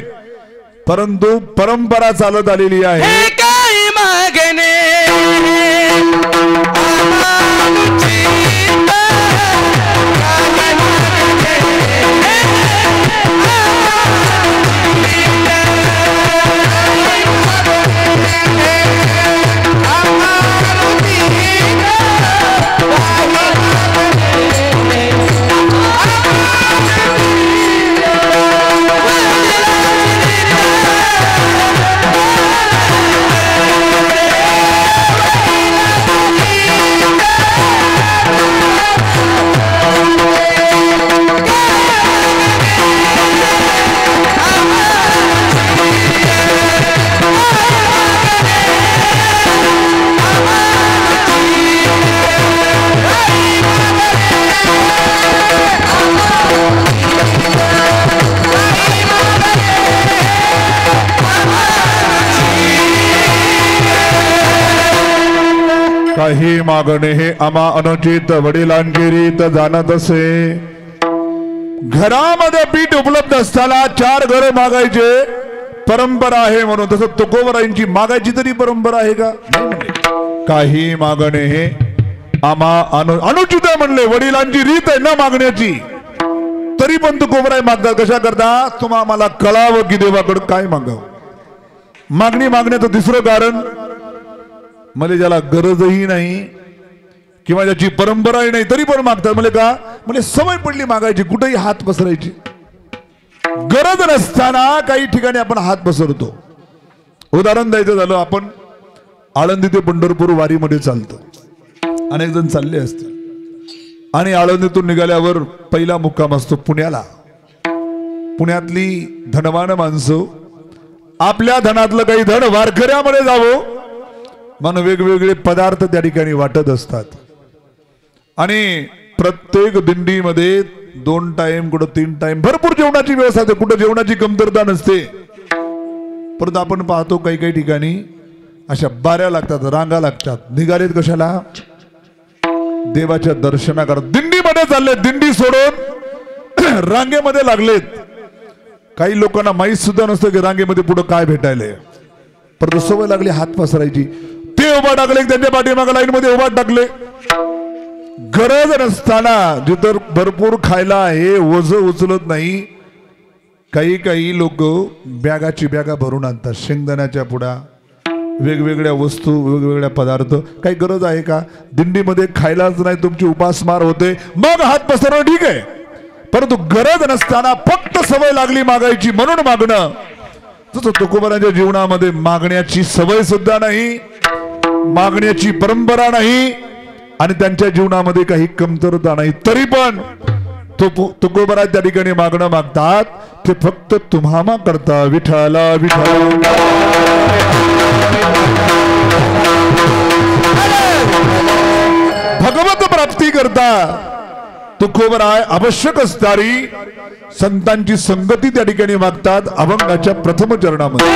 B: परंतु परंपरा चालत आलेली आहे.
C: काय मागणे
B: काही मागणे हे आम्हा अनुचित वडिलांची रीत जाणत असे. घरामध्ये पीठ उपलब्ध असताना 4 घरे मागायचे परंपरा आहे म्हणून. तसं तुकोबारायांची मागायची तरी परंपरा आहे का? काही मागणे हे आम्हा अनुचित आहे म्हणले, वडिलांची रीत आहे न मागण्याची, तरी पण तुकोबाराय मागतात. कशा करता? तुम्हा आम्हाला कळावं की देवाकडे काय मागावं. मागणी मागण्याचं तिसरं कारण म्हणजे ज्याला गरजही नाही किंवा ज्याची परंपराही नाही तरी पण मागतात. म्हणजे का? म्हणजे सवय पडली मागायची, कुठेही हात पसरायची. गरज नसताना काही ठिकाणी आपण हात पसरतो. उदाहरण द्यायचं झालं, आपण आळंदी ते पंढरपूर वारीमध्ये चालतो. अनेक जण चालले असतात आणि आळंदीतून निघाल्यावर पहिला मुक्काम असतो पुण्याला. पुण्यातली धनवान माणसं आपल्या धनातलं काही धन वारकऱ्यामध्ये जावं म्हणून वेगवेगळे पदार्थ त्या ठिकाणी वाटत असतात. आणि प्रत्येक दिंडीमध्ये 2 टाइम, कुठं 3 टाइम भरपूर जेवणाची व्यवस्था असते, कुठं जेवणाची कमतरता नसते. परंतु आपण पाहतो काही काही ठिकाणी अशा बाऱ्या लागतात, रांगा लागतात. निघालेत कशाला? देवाच्या दर्शनाकरता. दिंडीमध्ये चालले, दिंडी सोडून रांगेमध्ये लागलेत. काही लोकांना माहीत सुद्धा नसतं की रांगेमध्ये पुढे काय भेटायलंय, परंतु सवय लागली हात पसरायची. ते उभा टाकले, त्यांच्या पाठीमागे लाईन मध्ये उभा टाकले. गरज नसताना जिथं भरपूर खायला आहे ओझ उचलत नाही. काही काही लोक बॅगाची बॅगा भरून आणतात, शेंगदाण्याच्या पुडा, वेगवेगळ्या वस्तू, वेगवेगळ्या पदार्थ. काही गरज आहे का? दिंडीमध्ये खायलाच नाही, तुमची उपासमार होते, मग हात पसरणं ठीक आहे. परंतु गरज नसताना फक्त सवय लागली मागायची म्हणून मागणं, तसं तुकोबाराच्या जीवनामध्ये मागण्याची सवय सुद्धा नाही, मागण्याची परंपरा नाही आणि त्यांच्या जीवनामध्ये काही कमतरता नाही, तरी पण तुकोबारा त्या ठिकाणी मागणं मागतात ते फक्त तुम्हामा करता विठ्ठला विठ्ठला भगवत प्राप्ती करता तुकोबाराय आवश्यक असणारी संतांची संगती त्या ठिकाणी मागतात अभंगाच्या प्रथम चरणामध्ये।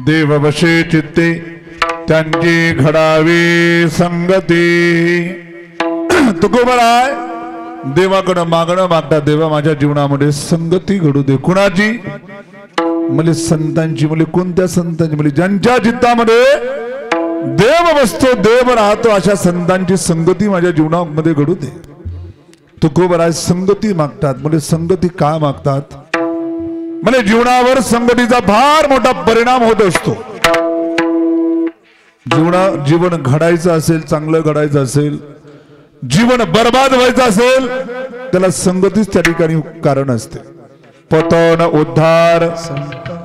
B: देववशे चित्ते त्यांची घडावी संगती। तुकोबाराय देवाकडे मागणं मागता, देवा माझ्या जीवनामध्ये संगती घडू दे। कुणाची? म्हणजे संतांची। म्हणजे कोणत्या संतांची? म्हणजे ज्यांच्या चित्तामध्ये देव बसतो, देव राहतो, अशा संतांची संगती माझ्या जीवनामध्ये घडू दे। तुकोबाराय संगती मागतात। म्हणजे संगती का मागतात? म्हणजे जीवनावर संगतीचा फार मोठा परिणाम होत असतो। जीवन घडायचं असेल, चांगलं घडायचं असेल, जीवन बर्बाद व्हायचं असेल, त्याला संगतीच त्या ठिकाणी कारण असते। पतन उद्धार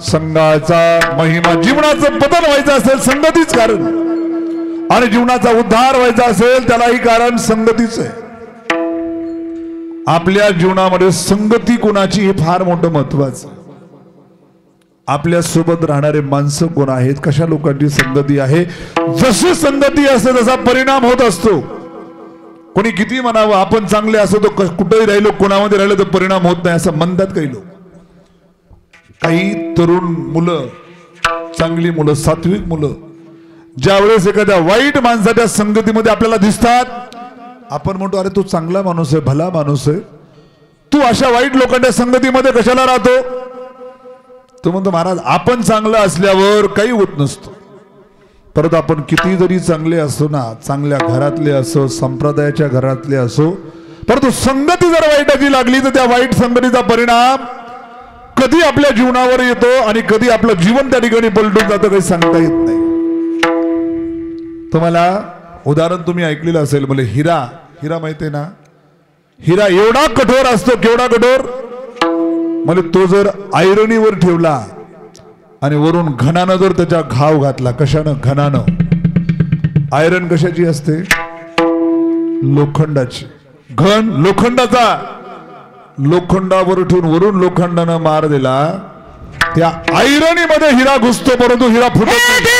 B: संघाचा महिमा। जीवनाचं पतन व्हायचं असेल संगतीच कारण, आणि जीवनाचा उद्धार व्हायचा असेल त्यालाही कारण संगतीच आहे। आपल्या जीवनामध्ये संगती कोणाची हे फार मोठं महत्वाचं। आपल्या सोबत राहणारे माणसं कोण आहेत, कशा लोकांची संगती आहे, जशी संगती असते तसा परिणाम होत असतो। कोणी किती म्हणावं आपण चांगले असतो तो कुठेही राहिलो, कोणामध्ये राहिलो तर परिणाम होत नाही असं म्हणतात काही लोक। काही तरुण मुलं, चांगली मुलं, सात्विक मुलं ज्यावेळेस एखाद्या वाईट माणसाच्या संगतीमध्ये आपल्याला दिसतात, आपण म्हणतो अरे तू चांगला माणूस आहे, भला माणूस आहे, तू अशा वाईट लोकांच्या संगतीमध्ये कशाला राहतो? तो म्हणतो महाराज आपण चांगलं असल्यावर काही होत नसतो, परंतु आपण किती जरी चांगले असो ना, चांगल्या घरातले असो, संप्रदायाच्या घरातले असो, परंतु संगती जर वाईटाची लागली तर त्या वाईट संगतीचा परिणाम कधी आपल्या जीवनावर येतो आणि कधी आपलं जीवन त्या ठिकाणी पलटून जातं काही सांगता येत नाही. तुम्हाला उदाहरण तुम्ही ऐकलेलं असेल, म्हणजे हिरा माहितीये ना, हिरा एवढा कठोर असतो, केवढा कठोर, म्हणजे तो जर आयरनीवर ठेवला आणि वरून घणानं जर त्याच्या घाव घातला, कशानं, घणानं. आयरन कशाची असते, लोखंडाची. घन लोखंडाचा, लोखंडावर ठेवून वरून लोखंडानं मार दिला, त्या आयरनीमध्ये हिरा घुसतो, परंतु हिरा फुटत नाही.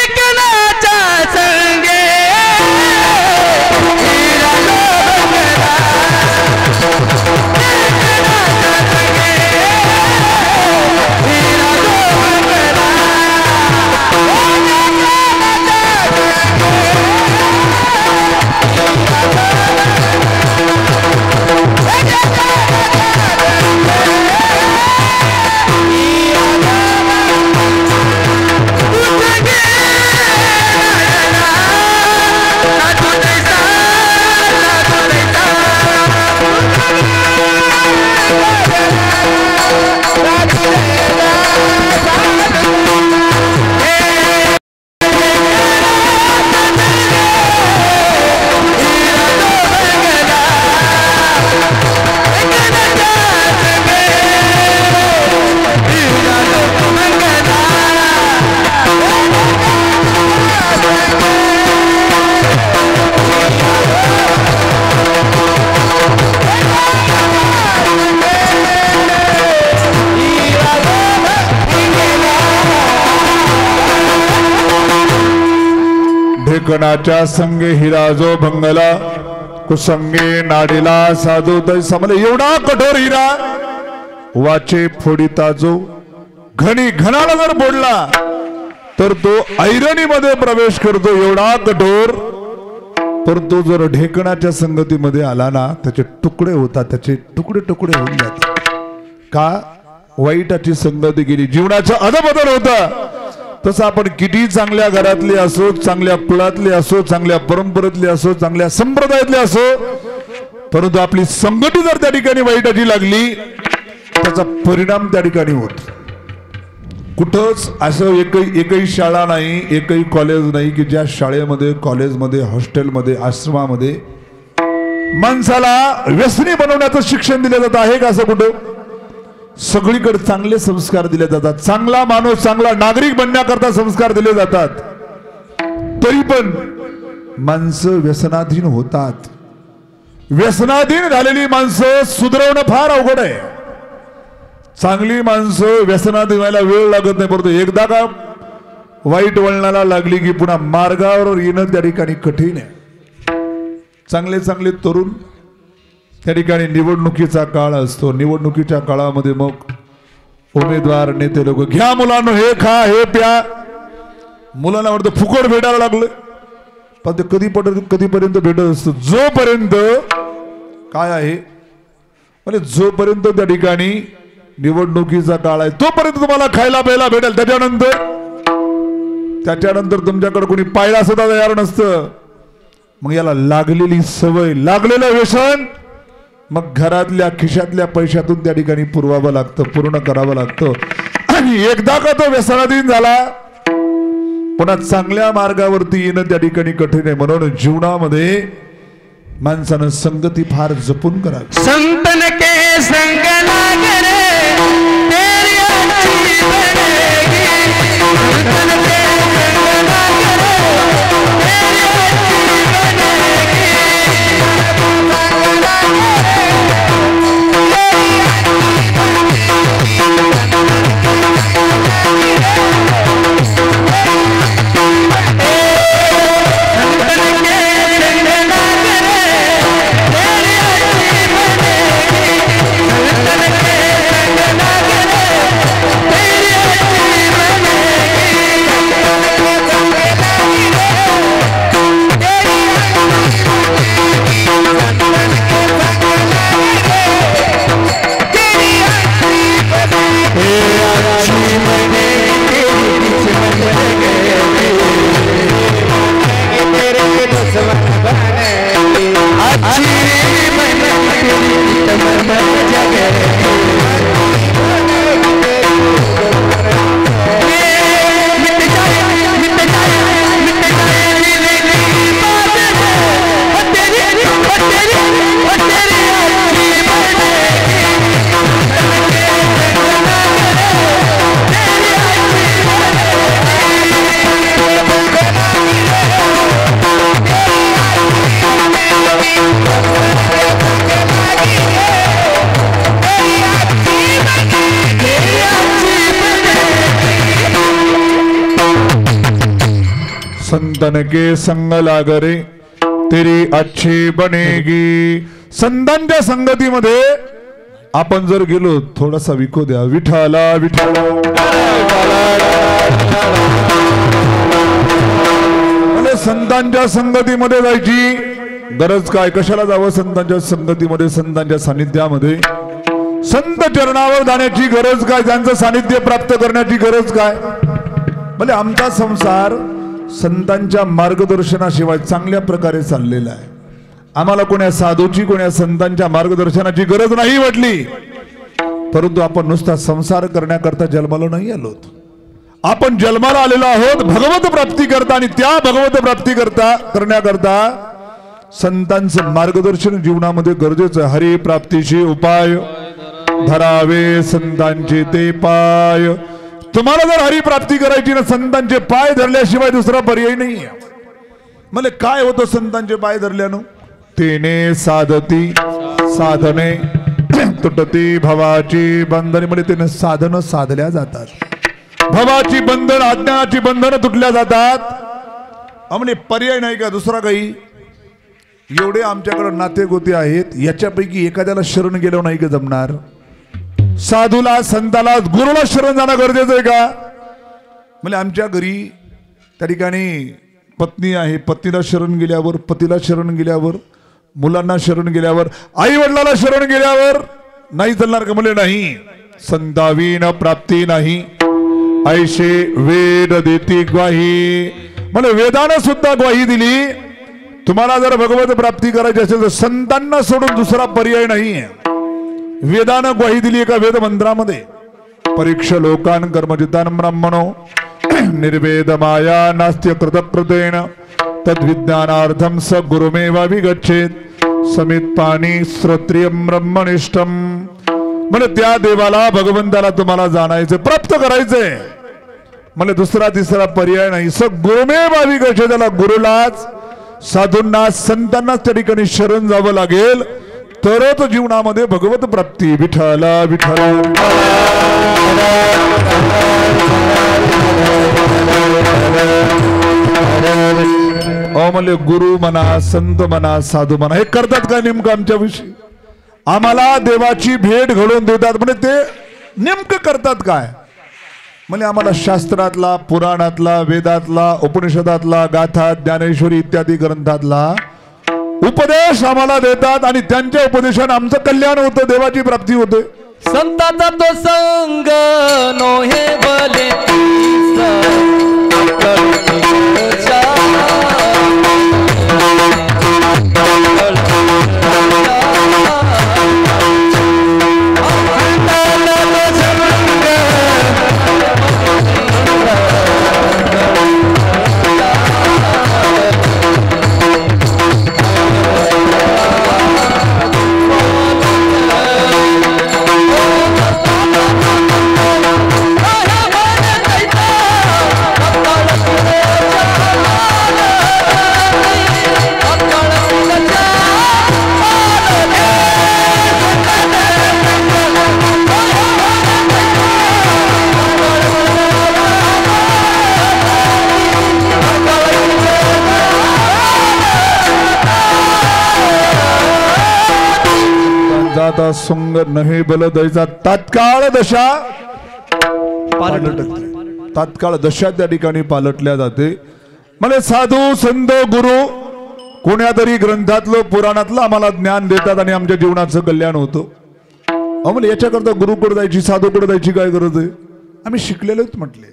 B: ढेकणाच्या संगे हिरा जो भंगला, कुसंगे नाडीला साधू तैसा. म्हणजे एवढा कठोर हिरा वाचे फोडिता जो, घणाला जर फोडला तर तो ऐरणीमध्ये प्रवेश करतो, एवढा कठोर. परंतु जर ढेकणाच्या संगतीमध्ये आला ना, त्याचे तुकडे होतात, त्याचे तुकडे तुकडे होऊन जातात. का, वाईटाची संगती गेली, जीवनाचा अदबदल होता. तसं आपण किती चांगल्या घरातले असो, चांगल्या कुळातले असो, चांगल्या परंपरेतले असो, चांगल्या संप्रदायातले असो, परंतु आपली संगती जर त्या ठिकाणी वाईटाची लागली, त्याचा परिणाम त्या ठिकाणी होतो. कुठंच असं एकही शाळा नाही, एकही कॉलेज नाही की ज्या शाळेमध्ये, कॉलेजमध्ये, हॉस्टेलमध्ये, आश्रमामध्ये माणसाला व्यसनी बनवण्याचं शिक्षण दिलं जात आहे का? असं कुठं? सगळीकडे चांगले संस्कार दिले जातात, चांगला माणूस, चांगला नागरिक बनण्याकरता संस्कार दिले जातात. तरी पण माणसं व्यसनाधीन होतात. व्यसनाधीन झालेली माणसं सुधारवणं फार अवघड आहे. चांगली माणसं व्यसनाधीन व्हायला वेळ लागत नाही, परंतु एकदा का वाईट वळणाला लागली की पुन्हा मार्गावर येणं त्या ठिकाणी कठीण आहे. चांगले चांगले तरुण त्या ठिकाणी निवडणुकीचा काळ असतो, निवडणुकीच्या काळामध्ये मग उमेदवार, नेते लोक, घ्या मुलांना, हे खा, हे प्या. मुलांना वाटतं फुकट भेटायला लागलं, पण ते कधीपर्यंत भेटत असतं, जोपर्यंत काय आहे, म्हणजे जोपर्यंत त्या ठिकाणी निवडणुकीचा काळ आहे तोपर्यंत तुम्हाला खायला प्यायला भेटेल. त्याच्यानंतर तुमच्याकडे कोणी पाहायला सुद्धा तयार नसतं. मग याला लागलेली सवय, लागलेलं व्यसन, मग घरातल्या खिशातल्या पैशातून त्या ठिकाणी पुरवावं लागतं, पूर्ण करावं लागतं. आणि एकदा का तो व्यसनाधीन झाला, पुन्हा चांगल्या मार्गावरती येणं त्या ठिकाणी कठीण आहे. म्हणून जीवनामध्ये माणसानं संगती फार जपून करावी.
C: संतन के संग लागरे तेरी अच्छी बनेगी, संतन के संग लागरे तेरी अच्छी बनेगी.
D: तेरी अच्छी बनेगी.
B: संतन के संग लागरे तेरी अच्छी बनेगी. संतांच्या संगतीमध्ये आपण जर गेलो थोडासा विको द्या विठाला विठाला संतांच्या संगतीमध्ये जायची गरज काय? कशाला जावं संतांच्या संगतीमध्ये? संतांच्या सानिध्यामध्ये संत चरणावर जाण्याची गरज काय? त्यांचं सानिध्य प्राप्त करण्याची गरज काय? म्हणजे आमचा संसार संतांच्या मार्गदर्शनाशिवाय चांगल्या प्रकारे चाललेला आहे. आम्हाला कोण्या साधूची कोण्या संतांच्या मार्गदर्शनाची गरज नाही वाटली. परंतु आपण नुसता संसार करण्याकरता जन्माला नाही आलो. आपण जन्माला आलेलो आहोत भगवत प्राप्ती करता. आणि त्या भगवत प्राप्ती करण्याकरता संतांचं मार्गदर्शन जीवनामध्ये गरजेचं आहे. हरी प्राप्तीचे उपाय धरावे संतांचे ते पाय. तुम्हाला जर हरी प्राप्ती करायची ना संतांचे पाय धरल्याशिवाय दुसरा पर्याय नाही. म्हणजे काय होतं संतांचे पाय धरल्यानं? तेने साधती साधने तुटती भवाची बंधने. म्हणजे त्याने साधनं साधल्या जातात. भवाची बंधन अज्ञानाची बंधनं तुटल्या जातात. म्हणजे पर्याय नाही का दुसरा काही? एवढे आमच्याकडे नाते गोते आहेत याच्यापैकी एखाद्याला शरण गेलो नाही का जमणार? साधूला संताला गुरुला शरण जाणं गरजेचं आहे का? म्हणजे आमच्या घरी त्या ठिकाणी पत्नी आहे. पत्नीला शरण गेल्यावर पतीला शरण गेल्यावर मुलांना शरण गेल्यावर आई वडिलाला शरण गेल्यावर नाही चालणार का? म्हणजे नाही. संतावीन प्राप्ती नाही ऐशे वेद देती ग्वाही. म्हणजे वेदानं सुद्धा ग्वाही दिली. तुम्हाला जर भगवत प्राप्ती करायची असेल तर संतांना सोडून दुसरा पर्याय नाही. वेदानं ग्वाही दिली एका वेद मंत्रामध्ये. परीक्ष लोकान कर्मजितान ब्रह्मणो निर्वेद माया नास्त्य कृतप्रतेन तद्विज्ञानार्थम स गुरुमेवा विगच्छेत समित पाणी श्रोत्रियम ब्रह्मनिष्ठम. म्हणजे त्या देवाला भगवंताला तुम्हाला जाणायचं प्राप्त करायचंय. म्हणजे दुसरा तिसरा पर्याय नाही. स गुरुमेवा विगच्छेत. त्याला गुरुलाच साधूंना संतांनाच त्या ठिकाणी शरण जावं लागेल तरच जीवनामध्ये भगवत प्राप्ती. विठ्ठला विठ्ठला म्हणजे गुरु म्हणा संत म्हणा साधू म्हणा हे करतात का नेमकं आमच्याविषयी? आम्हाला देवाची भेट घडवून देतात. म्हणजे ते नेमकं करतात काय? म्हणजे आम्हाला शास्त्रातला पुराणातला वेदातला उपनिषदातला गाथा ज्ञानेश्वरी इत्यादी ग्रंथातला उपदेश आम्हाला देतात आणि त्यांच्या उपदेशाने आमचं कल्याण होतं देवाची प्राप्ती होते.
C: संताचा तो संग नोहे भले
B: जाता सुंग नहे बल द्यायचा तात्काळ दशा पालटते. तात्काळ दशा त्या ठिकाणी पालटल्या जाते. म्हणजे साधू संत गुरु कोण्या तरी ग्रंथातलं पुराणातलं आम्हाला ज्ञान देतात आणि आमच्या जीवनाचं कल्याण होतं. म्हणजे याच्याकरता गुरुकडे जायची साधूकडे जायची काय गरज आहे? आम्ही शिकलेलोच म्हटले.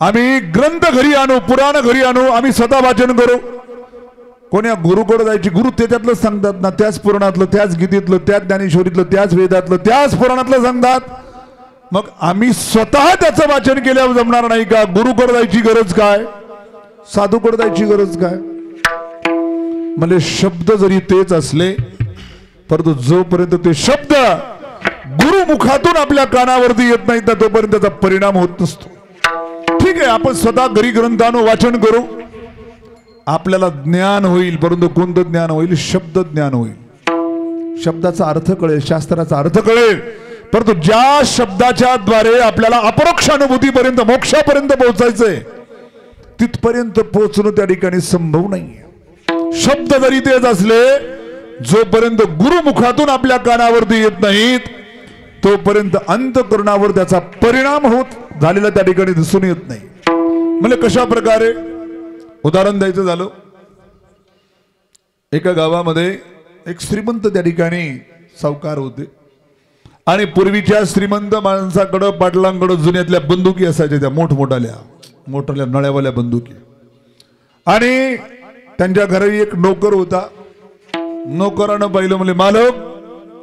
B: आम्ही ग्रंथ घरी आणू पुराण घरी आणू आम्ही स्वतः वाचन करू. कोण्या गुरुकडे जायची, गुरु त्याच्यातलं सांगतात ना, त्याच पुराणातलं, त्याच गीतेतलं, त्याच ज्ञानेश्वरीतलं, त्याच वेदातलं, त्याच पुराणातलं सांगतात. मग आम्ही स्वतः त्याचं वाचन केल्यावर जमणार नाही का? गुरुकडे जायची गरज काय, साधूकडे जायची गरज काय? म्हणजे शब्द जरी तेच असले परंतु जोपर्यंत ते शब्द गुरुमुखातून आपल्या कानावरती येत नाही तर तोपर्यंत त्याचा परिणाम होत नसतो. ठीक आहे, आपण स्वतः घरी ग्रंथानं वाचन करू, आपल्याला ज्ञान होईल, परंतु कोणतं ज्ञान होईल? शब्द ज्ञान होईल. शब्दाचा अर्थ कळेल, शास्त्राचा अर्थ कळेल, परंतु ज्या शब्दाच्या द्वारे आपल्याला अपरोक्ष अनुभूतीपर्यंत, मोक्षापर्यंत पोहोचायचंय, तिथपर्यंत पोहोचणं त्या ठिकाणी संभव नाहीये. शब्द जरी तेच असले, जोपर्यंत गुरुमुखातून आपल्या कानावरती येत नाहीत तोपर्यंत अंतःकरणावर त्याचा परिणाम होत झालेला त्या ठिकाणी दिसून येत नाही. म्हणजे कशा प्रकारे उदाहरण द्यायचं झालं, एका गावामध्ये एक श्रीमंत त्या ठिकाणी सावकार होते आणि पूर्वीच्या श्रीमंत माणसाकडं, पाटलांकडं जुन्यातल्या बंदुकी असायच्या, त्या मोठमोठ्या नळ्यावाल्या बंदुकी. आणि त्यांच्या घरी एक नोकर होता. नोकरानं पाहिलं, म्हणजे मालक,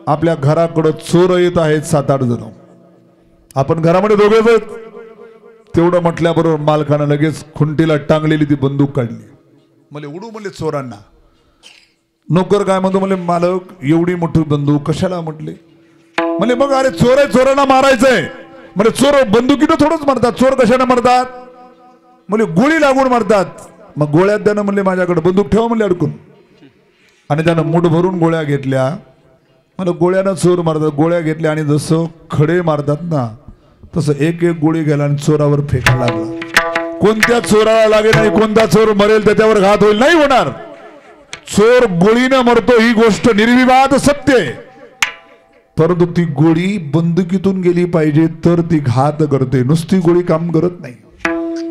B: आपल्या घराकडं चोर येत आहेत 7-8 जण, आपण घरामध्ये दोघेच आहेत. तेवढं म्हटल्याबरोबर मालकानं लगेच खुंटीला टांगलेली ती बंदूक काढली. मला उडू म्हणले चोरांना. नोकर काय म्हणतो, म्हणजे मालक, एवढी मोठी बंदूक कशाला म्हटले? म्हणजे मग अरे चोर आहे, चोरांना मारायचंय. म्हणजे चोर बंदुकीनं थोडंच मारतात, चोर कशाने मारतात? म्हणजे गोळी लागून मारतात. मग गोळ्यात त्यानं म्हणले माझ्याकडे बंदूक ठेवा म्हणले अडकून. आणि त्यानं मूठ भरून गोळ्या घेतल्या. मला गोळ्यानं चोर मारतात, गोळ्या घेतल्या आणि जसं खडे मारतात ना तसं एक एक गोळी गेला आणि चोरावर फेकायला लागला. कोणत्या चोराला लागेल आणि कोणता चोर मरेल त्याच्यावर घात होईल? नाही होणार. चोर गोळीनं मरतो ही गोष्ट निर्विवाद सत्य आहे, परंतु ती गोळी बंदुकीतून गेली पाहिजे तर ती घात करते, नुसती गोळी काम करत नाही.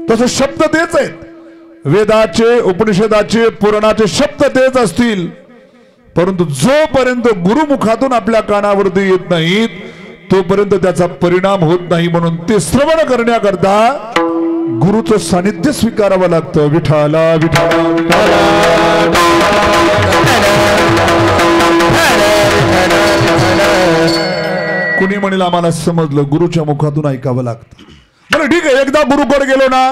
B: तसं शब्द तेच आहेत, वेदाचे, उपनिषदाचे, पुराणाचे शब्द तेच असतील, परंतु जोपर्यंत गुरुमुखातून आपल्या कानावरती येत नाहीत तोपर्यंत त्याचा परिणाम होत नाही. म्हणून ते श्रवण करण्याकरता गुरुचं सानिध्य स्वीकारावं लागतं. विठाला विठाला कुणी म्हणेल आम्हाला समजलं, गुरुच्या मुखातून ऐकावं लागतं. बरं ठीक आहे, एकदा गुरुकडे गेलो ना,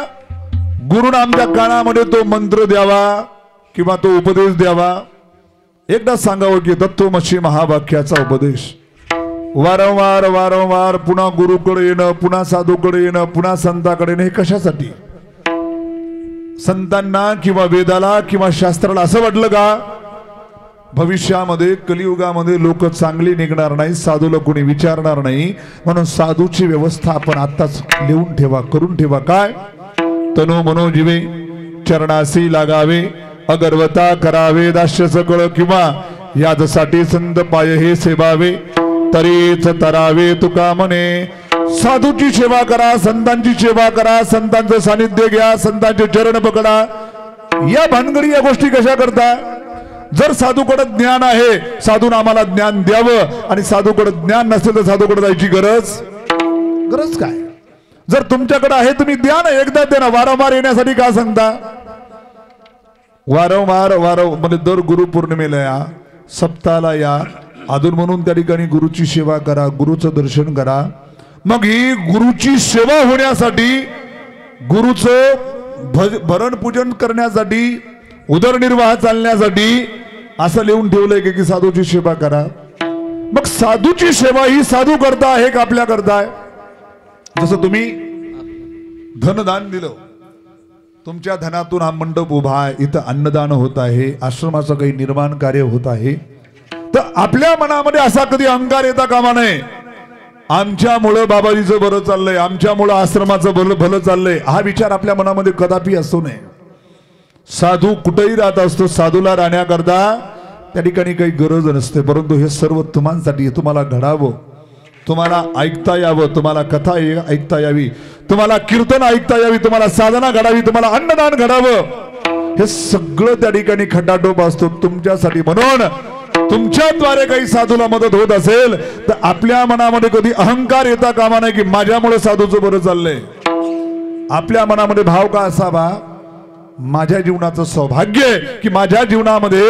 B: गुरुनं आमच्या कानामध्ये तो मंत्र द्यावा किंवा तो उपदेश द्यावा. एकदा सांगावं की तत्वमसी महावाक्याचा उपदेश वारंवार वारंवार पुन्हा गुरुकडे येणं, पुन्हा साधूकडे येणं, पुन्हा संताकडे येणं, हे कशासाठी? संतांना किंवा वेदाला किंवा शास्त्राला असं वाटलं का भविष्यामध्ये कलियुगामध्ये लोक चांगली निघणार नाही, साधूला कोणी विचारणार नाही, म्हणून साधूची व्यवस्था आपण आत्ताच लिहून ठेवा, करून ठेवा. काय? तनो मनो जीवे चरणासी लागावे, अगरवता करावे दास्य सकळ, किंवा यासाठी संत पाय हे सेवावे, तरीच तरावे तुका म्हणे. साधूची सेवा करा, संतांची सेवा करा, संतांचं सानिध्य घ्या, संतांचे चरण पकडा. या भानगडी या गोष्टी कशा करता? जर साधूकडे ज्ञान आहे, साधून आम्हाला ज्ञान द्यावं, आणि साधूकडे ज्ञान नसेल तर साधूकडे जायची गरज काय? जर तुमच्याकडे आहे तुम्ही द्या ना, एकदा द्या ना. वारंवार येण्यासाठी का सांगता? वारंवार म्हणजे दर गुरुपौर्णिमेला या, सप्ताहाला या, अधून म्हणून त्या ठिकाणी गुरुची सेवा करा, गुरुचं दर्शन करा. मग ही गुरुची सेवा होण्यासाठी, गुरुचं भरण पूजन करण्यासाठी, उदरनिर्वाह चालण्यासाठी असं लिहून ठेवलंय की साधूची सेवा करा. मग साधूची सेवा ही साधू करता आहे का आपल्या करताय? जसं तुम्ही धनदान दिलं, तुमच्या धनातून हा मंडप उभा आहे, इथं अन्नदान होत आहे, आश्रमाचं काही निर्माण कार्य होत आहे, तर आपल्या मनामध्ये असा कधी अहंकार येता कामा नये, आमच्यामुळं बाबाजीचं बरं चाललंय, आमच्यामुळं आश्रमाचं भलं चाललंय, हा विचार आपल्या मनामध्ये कदापि असू नये. साधू कुठेही राहत असतो, साधूला राहण्याकरता त्या ठिकाणी काही गरज नसते, परंतु हे सर्व तुम्हांसाठी, तुम्हाला घडावं, तुम्हाला ऐकता यावं, तुम्हाला कथा ऐकता यावी, तुम्हाला कीर्तन ऐकता यावी, तुम्हाला साधना घडावी, तुम्हाला अन्नदान घडावं, हे सगळं त्या ठिकाणी खटाटोप असतो तुमच्यासाठी. म्हणून तुमच्याद्वारे काही साधूला मदत होत असेल तर आपल्या मनामध्ये कधी अहंकार येता कामा नये की माझ्यामुळे साधूचं बरं चाललंय. आपल्या मनामध्ये भाव का असावा? माझ्या जीवनाचं सौभाग्य आहे की माझ्या जीवनामध्ये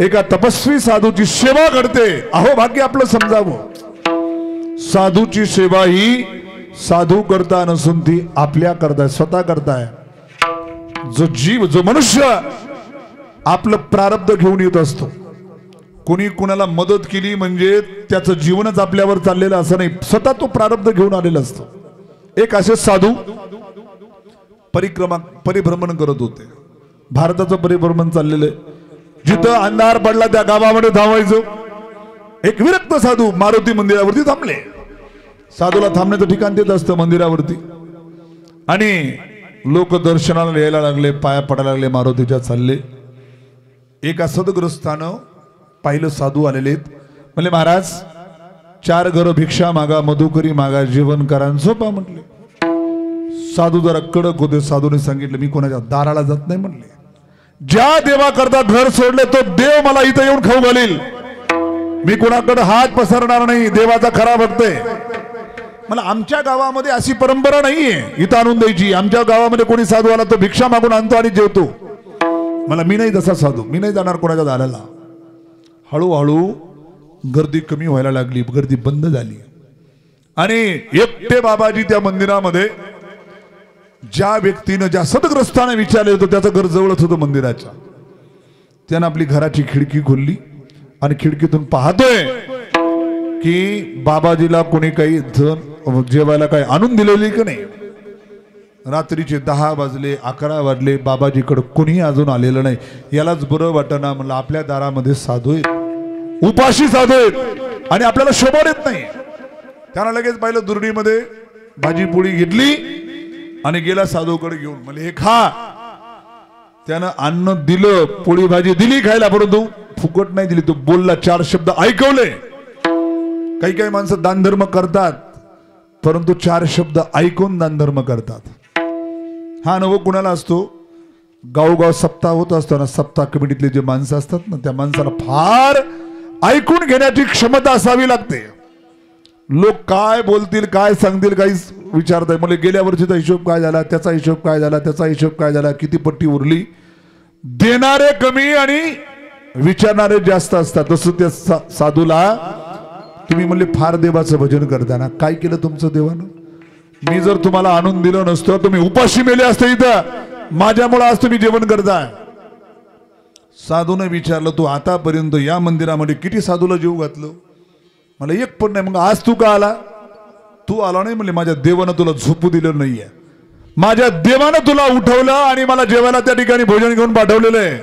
B: एका तपस्वी साधूची सेवा घडते. अहो भाग्य आपलं समजावं. साधूची सेवा ही साधू करता नसून ती आपल्या करताय, स्वतः करताय. जो जीव, जो मनुष्य आपलं प्रारब्ध घेऊन येत असतो. कोणी कुणाला मदत केली म्हणजे त्याचं जीवनच आपल्यावर चाललेलं असं नाही, स्वतः तो प्रारब्ध घेऊन आलेला असतो. एक असे साधू परिभ्रमण करत होते. भारताचं परिभ्रमण चाललेलं आहे. जिथं अंधार पडला त्या गावामध्ये थांबायचं. एक विरक्त साधू मारुती मंदिरावरती थांबले. साधूला थांबण्याचं ठिकाण देत असतं मंदिरावरती. आणि लोक दर्शनाला यायला लागले, पाया पडायला लागले, मारुतीच्या चालले. एका सदग्रस्तानं पाहिलं साधू आलेले आहेत. म्हणले महाराज 4 घर भिक्षा मागा, मधुकरी मागा, जेवण करा आणि झोपा म्हटले. साधू जरा कडक होते. साधूने सांगितलं मी कोणाच्या दाराला जात नाही म्हणले. ज्या देवा करता घर सोडले तो देव मला इथं येऊन खाऊ घालील. मी कोणाकडे हात पसरणार नाही. देवाचा खरा भक्त आहे. मला आमच्या गावामध्ये अशी परंपरा नाहीये इथं आणून द्यायची. आमच्या गावामध्ये कोणी साधू आला तो भिक्षा मागून आणतो आणि जेवतो. मला मी नाही तसा साधू, मी नाही जाणार कोणाच्या दाराला. हळूहळू गर्दी कमी व्हायला लागली. गर्दी बंद झाली. आणि एकटे बाबाजी त्या मंदिरामध्ये. ज्या व्यक्तीनं, ज्या सदग्रस्ताने विचारले होतं त्याचं घर जवळच होतं मंदिराच्या. त्यानं आपली घराची खिडकी खोलली आणि खिडकीतून पाहतोय की बाबाजीला कोणी काही धन जेवायला काही आणून दिलेली की नाही. रात्रीचे 10 वाजले, 11 वाजले, बाबाजीकडे कोणी अजून आलेलं नाही. यालाच बरं वाटना. म्हणलं आपल्या दारामध्ये साधू आहेत, उपाशी साधू आहेत आणि आपल्याला शोभा देत नाही. त्यानं लगेच पाहिलं दुर्डीमध्ये भाजी पोळी घेतली आणि गेला साधूकडे घेऊन. म्हणजे हे खा. त्यानं अन्न दिलं, पोळी भाजी दिली खायला, परंतु फुकट नाही दिली. तो बोलला, 4 शब्द ऐकवले. काही काही माणसं दानधर्म करतात परंतु 4 शब्द ऐकून दानधर्म करतात. हा अनुभव कुणाला असतो? गावोगाव सप्ताह होत असताना सप्ताह कमिटीतले जे माणसं असतात ना, त्या माणसाला फार ऐकून घेण्याची क्षमता असावी लागते. लोक काय बोलतील, काय सांगतील, काहीच विचारताय. म्हणजे गेल्या वर्षीचा हिशोब काय झाला, त्याचा हिशोब काय झाला, त्याचा हिशोब काय झाला, किती पट्टी उरली. देणारे कमी आणि विचारणारे जास्त असतात. तसं त्या साधूला तुम्ही म्हणले फार देवाचं भजन करताना काय केलं तुमचं देवानं? मी जर तुम्हाला आणून दिलं नसतं तुम्ही उपाशी मेले असते. इथं माझ्यामुळे आज तुम्ही जेवण करताय. साधूने विचारलं तू आतापर्यंत या मंदिरामध्ये किती साधूला जीव घातलं? मला एक पण नाही. मग आज तू का आला? तू आला नाही म्हणले माझ्या देवानं तुला झोपू दिलं नाहीये. माझ्या देवानं तुला उठवलं आणि मला जेवायला त्या ठिकाणी भोजन घेऊन पाठवलेलं आहे.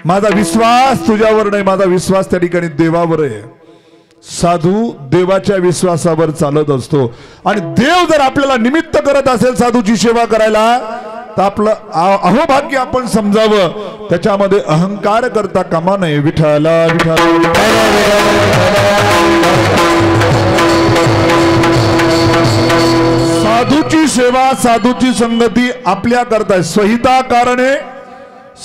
B: माझा विश्वास तुझ्यावर नाही, माझा विश्वास त्या ठिकाणी देवावर आहे. साधू देवाच्या विश्वासावर चालत असतो आणि देव जर आपल्याला निमित्त करत असेल साधूची सेवा करायला तर आपलं अहोभाग्य आपण समजावं. त्याच्यामध्ये अहंकार करता कामा नये. विठ्ठला विठ्ठला. साधूची सेवा, साधूची संगती आपल्या करताय. स्वहिता कारणे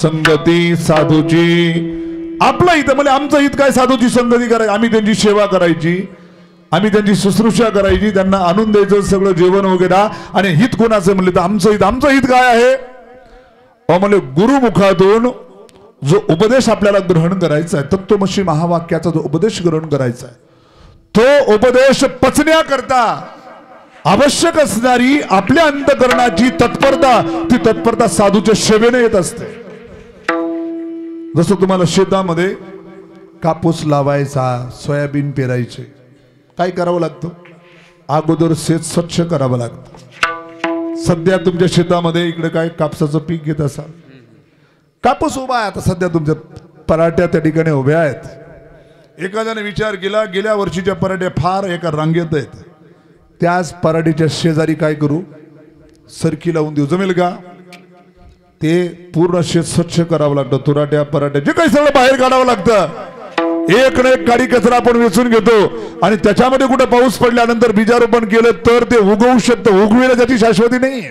B: संगती साधूची. आपलं हित म्हणजे आमचं हित काय? साधूची संगती करायची, आम्ही त्यांची सेवा करायची, आम्ही त्यांची शुश्रूषा करायची, त्यांना आणून द्यायचं सगळं जेवण वगैरे. आणि हित कोणाचं म्हणले तर आमचं हित काय आहे? म्हणजे गुरुमुखातून जो उपदेश आपल्याला ग्रहण करायचा आहे, तत्वमसी महावाक्याचा जो उपदेश ग्रहण करायचा आहे, तो उपदेश पचण्याकरता आवश्यक असणारी आपल्या अंतःकरणाची तत्परता, ती तत्परता साधूच्या सेवेने येत असते. जसं तुम्हाला शेतामध्ये कापूस लावायचा, सोयाबीन पेरायचे, काय करावं लागतं? अगोदर शेत स्वच्छ करावं लागतं. सध्या तुमच्या शेतामध्ये इकडे काय कापसाचं पीक घेत असाल, कापूस उभा आहे आता सध्या तुमच्या पराठ्या त्या ठिकाणी उभ्या आहेत. एखाद्याने विचार केला गेल्या वर्षीच्या पराठ्या फार एका रांगेत आहेत, त्याच पराठीच्या शेजारी काय करू? सरकी लावून देऊ, जमेल का? ते पूर्ण शेत स्वच्छ करावं लागतं. तुराट्या पराठ्या जे काही सगळं बाहेर काढावं लागतं. एक ना एक काडी कचरा आपण वेचून घेतो आणि त्याच्यामध्ये कुठे पाऊस पडल्यानंतर बीजारोपण केलं तर ते उगवू शकतं. उगवेला त्याची शाश्वती नाही.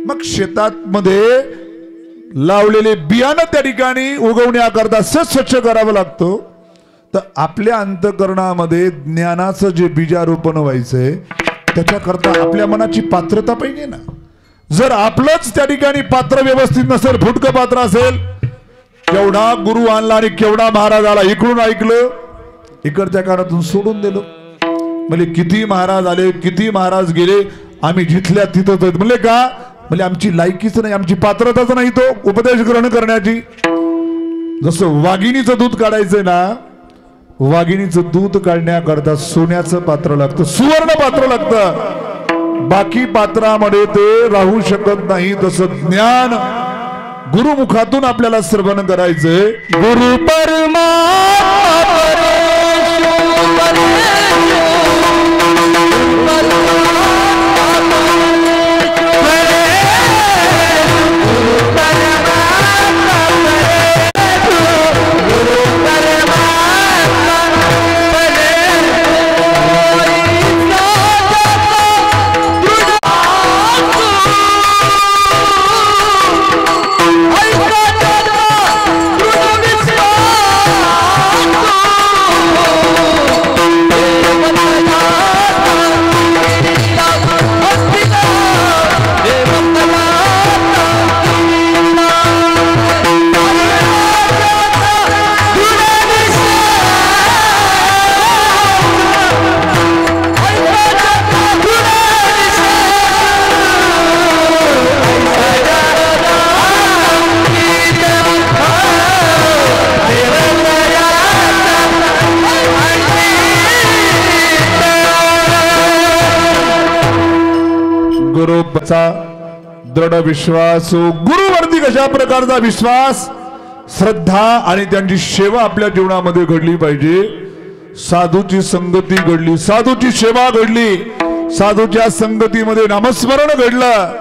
B: मग शेतात मध्ये लावलेले बियाणं त्या ठिकाणी उगवण्याकरता शेत स्वच्छ करावं लागतं. तर आपल्या अंतःकरणामध्ये ज्ञानाचं जे बीजारोपण व्हायचंय त्याच्याकरता आपल्या मनाची पात्रता पाहिजे ना. जर आपलंच त्या ठिकाणी पात्र व्यवस्थित नसेल, फुटकं पात्र असेल, केवढा गुरु आणला आणि केवढा महाराज आला, इकडून ऐकलं इकडच्या कानातून सोडून दिलं. म्हणजे किती महाराज आले, किती महाराज गेले, आम्ही जिथल्या तिथंच आहेत. म्हणले का? म्हणजे आमची लायकीच नाही, आमची पात्रताच नाही तो उपदेश ग्रहण करण्याची. जसं वाघिणीचं दूध काढायचंय ना, वाघिणीचं दूध काढण्याकरता सोन्याचं पात्र लागतं, सुवर्ण पात्र लागतं, बाकी पात्रामध्ये ते राहू शकत नाही. तसं ज्ञान गुरुमुखातून आपल्याला श्रवण करायचंय.
C: गुरु
B: गुरुचा दृढ विश्वास, गुरुवरती कशा प्रकारचा विश्वास, श्रद्धा आणि त्यांची सेवा आपल्या जीवनामध्ये घडली पाहिजे. साधूची संगती घडली, साधूची सेवा घडली, साधूच्या संगतीमध्ये नामस्मरण घडलं,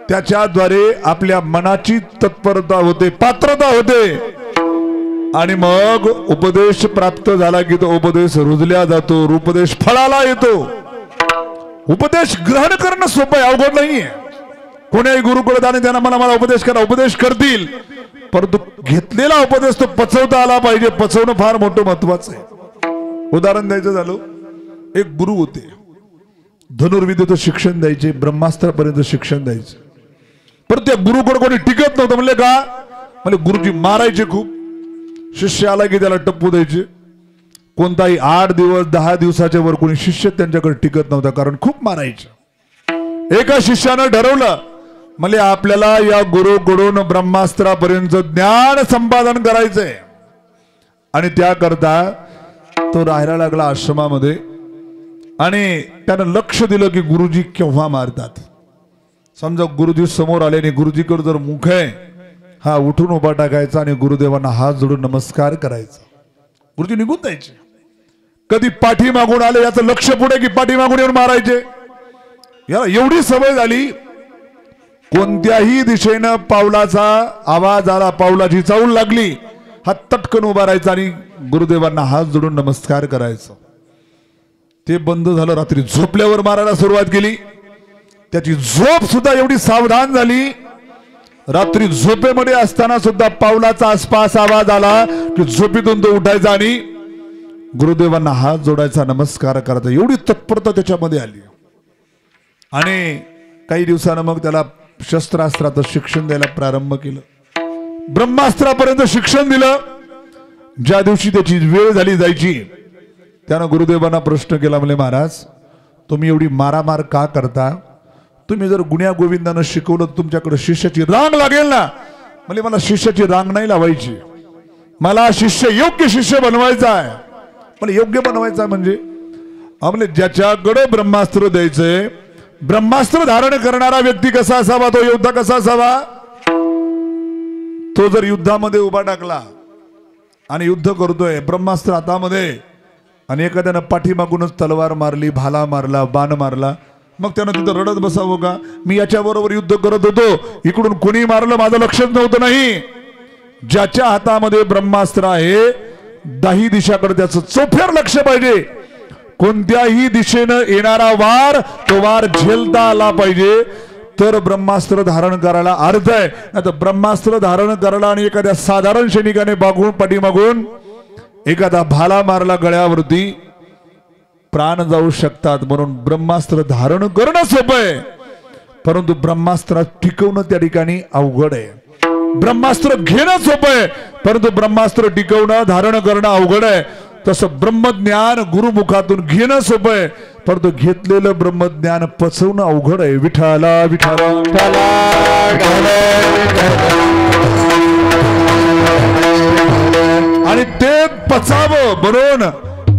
B: त्याच्याद्वारे आपल्या मनाची तत्परता होते, पात्रता होते. आणि मग उपदेश प्राप्त झाला की तो उपदेश रुजल्या जातो, उपदेश फळाला येतो. उपदेश ग्रहण करणं सोपं आहे, अवघड नाहीये. कोण्याही गुरुकडे जाणे त्यांना मला उपदेश करा, उपदेश करतील, परंतु घेतलेला उपदेश तो पचवता आला पाहिजे. पचवणं फार मोठं महत्वाचं आहे. उदाहरण द्यायचं झालं, एक गुरु होते, धनुर्विद्येचं शिक्षण द्यायचे, ब्रह्मास्त्रापर्यंत शिक्षण द्यायचे, पण त्या गुरुकडे कोणी टिकत नव्हतं. म्हणले का? म्हणजे गुरुजी मारायचे खूप, शिष्य आला की त्याला टप्पू द्यायचे. कोणताही 8 दिवस 10 दिवसाच्या वर कोणी शिष्य त्यांच्याकडे टिकत नव्हता, कारण खूप मारायचं. एका शिष्यानं ठरवलं, म्हणजे आपल्याला या गुरुकडून ब्रह्मास्त्रापर्यंत ज्ञान संपादन करायचंय. आणि त्याकरता तो राहायला लागला आश्रमामध्ये. आणि त्यानं लक्ष दिलं की गुरुजी केव्हा मारतात. समजा गुरुजी समोर आले आणि गुरुजीकडे जर मुख आहे, हा उठून उभा टाकायचा आणि गुरुदेवांना हात जोडून नमस्कार करायचा. गुरुजी निघून जायचे. कधी पाठी मागून आले, याचं लक्ष पुढे की पाठी मागून येऊन मारायचे. याला एवढी सवय झाली, कोणत्याही दिशेनं पावलाचा आवाज आला, पावलाची चाऊल लागली, हा तटकन उभा राहायचा आणि गुरुदेवांना हात जोडून नमस्कार करायचा. ते बंद झालं. रात्री झोपल्यावर मारायला सुरुवात केली. त्याची झोप सुद्धा एवढी सावधान झाली, रात्री झोपेमध्ये असताना सुद्धा पावलाचा आसपास आवाज आला की झोपेतून तो उठायचा आणि गुरुदेवांना हात जोडायचा, नमस्कार करायचा. एवढी तत्परता त्याच्यामध्ये आली. आणि काही दिवसानं मग त्याला शस्त्रास्त्राचं शिक्षण द्यायला प्रारंभ केलं, ब्रह्मास्त्रापर्यंत शिक्षण दिलं. ज्या दिवशी त्याची वेळ झाली जायची, त्यानं गुरुदेवांना प्रश्न केला, म्हणले महाराज तुम्ही एवढी मारामार का करता? तुम्ही जर गुण्या गोविंदानं शिकवलं तर तुमच्याकडे शिष्याची रांग लागेल ना. म्हणजे मला शिष्याची रांग नाही लावायची, मला शिष्य योग्य शिष्य बनवायचा आहे. मला योग्य बनवायचा म्हणजे आपले ज्याच्याकडे ब्रह्मास्त्र द्यायचंय, ब्रह्मास्त्र धारण करणारा व्यक्ती कसा असावा, तो योद्धा कसा असावा. तो जर युद्धामध्ये उभा टाकला आणि युद्ध करतोय ब्रह्मास्त्र हातामध्ये, आणि एखाद्यानं पाठीमागूनच तलवार मारली, भाला मारला, बाण मारला, मग त्यानं तिथं रडत बसावं का? मी याच्या बरोबर युद्ध करत होतो, इकडून कोणी मारलं माझं लक्षच नव्हतं. नाही, ज्याच्या हातामध्ये ब्रह्मास्त्र आहे, 10 दिशाकडे त्याचं चोफेर लक्ष पाहिजे. कोणत्याही दिशेनं येणारा वार, तो वार झेलता आला पाहिजे, तर ब्रह्मास्त्र धारण करायला अर्थ आहे. नाही तर ब्रह्मास्त्र धारण करायला आणि एखाद्या साधारण सैनिकाने बागून पाठीमागून एखादा भाला मारला गळ्यावरती, प्राण जाऊ शकतात. म्हणून ब्रह्मास्त्र धारण करणं सोपं आहे, परंतु ब्रह्मास्त्र टिकवणं त्या ठिकाणी अवघड आहे. ब्रह्मास्त्र घेणं सोपं आहे, परंतु ब्रह्मास्त्र टिकवणं धारण करणं अवघड आहे. तसं ब्रह्मज्ञान गुरुमुखातून घेणं सोपं आहे, परंतु घेतलेलं ब्रह्मज्ञान पचवणं अवघड आहे. विठाला विठाला आणि ते पचावं म्हणून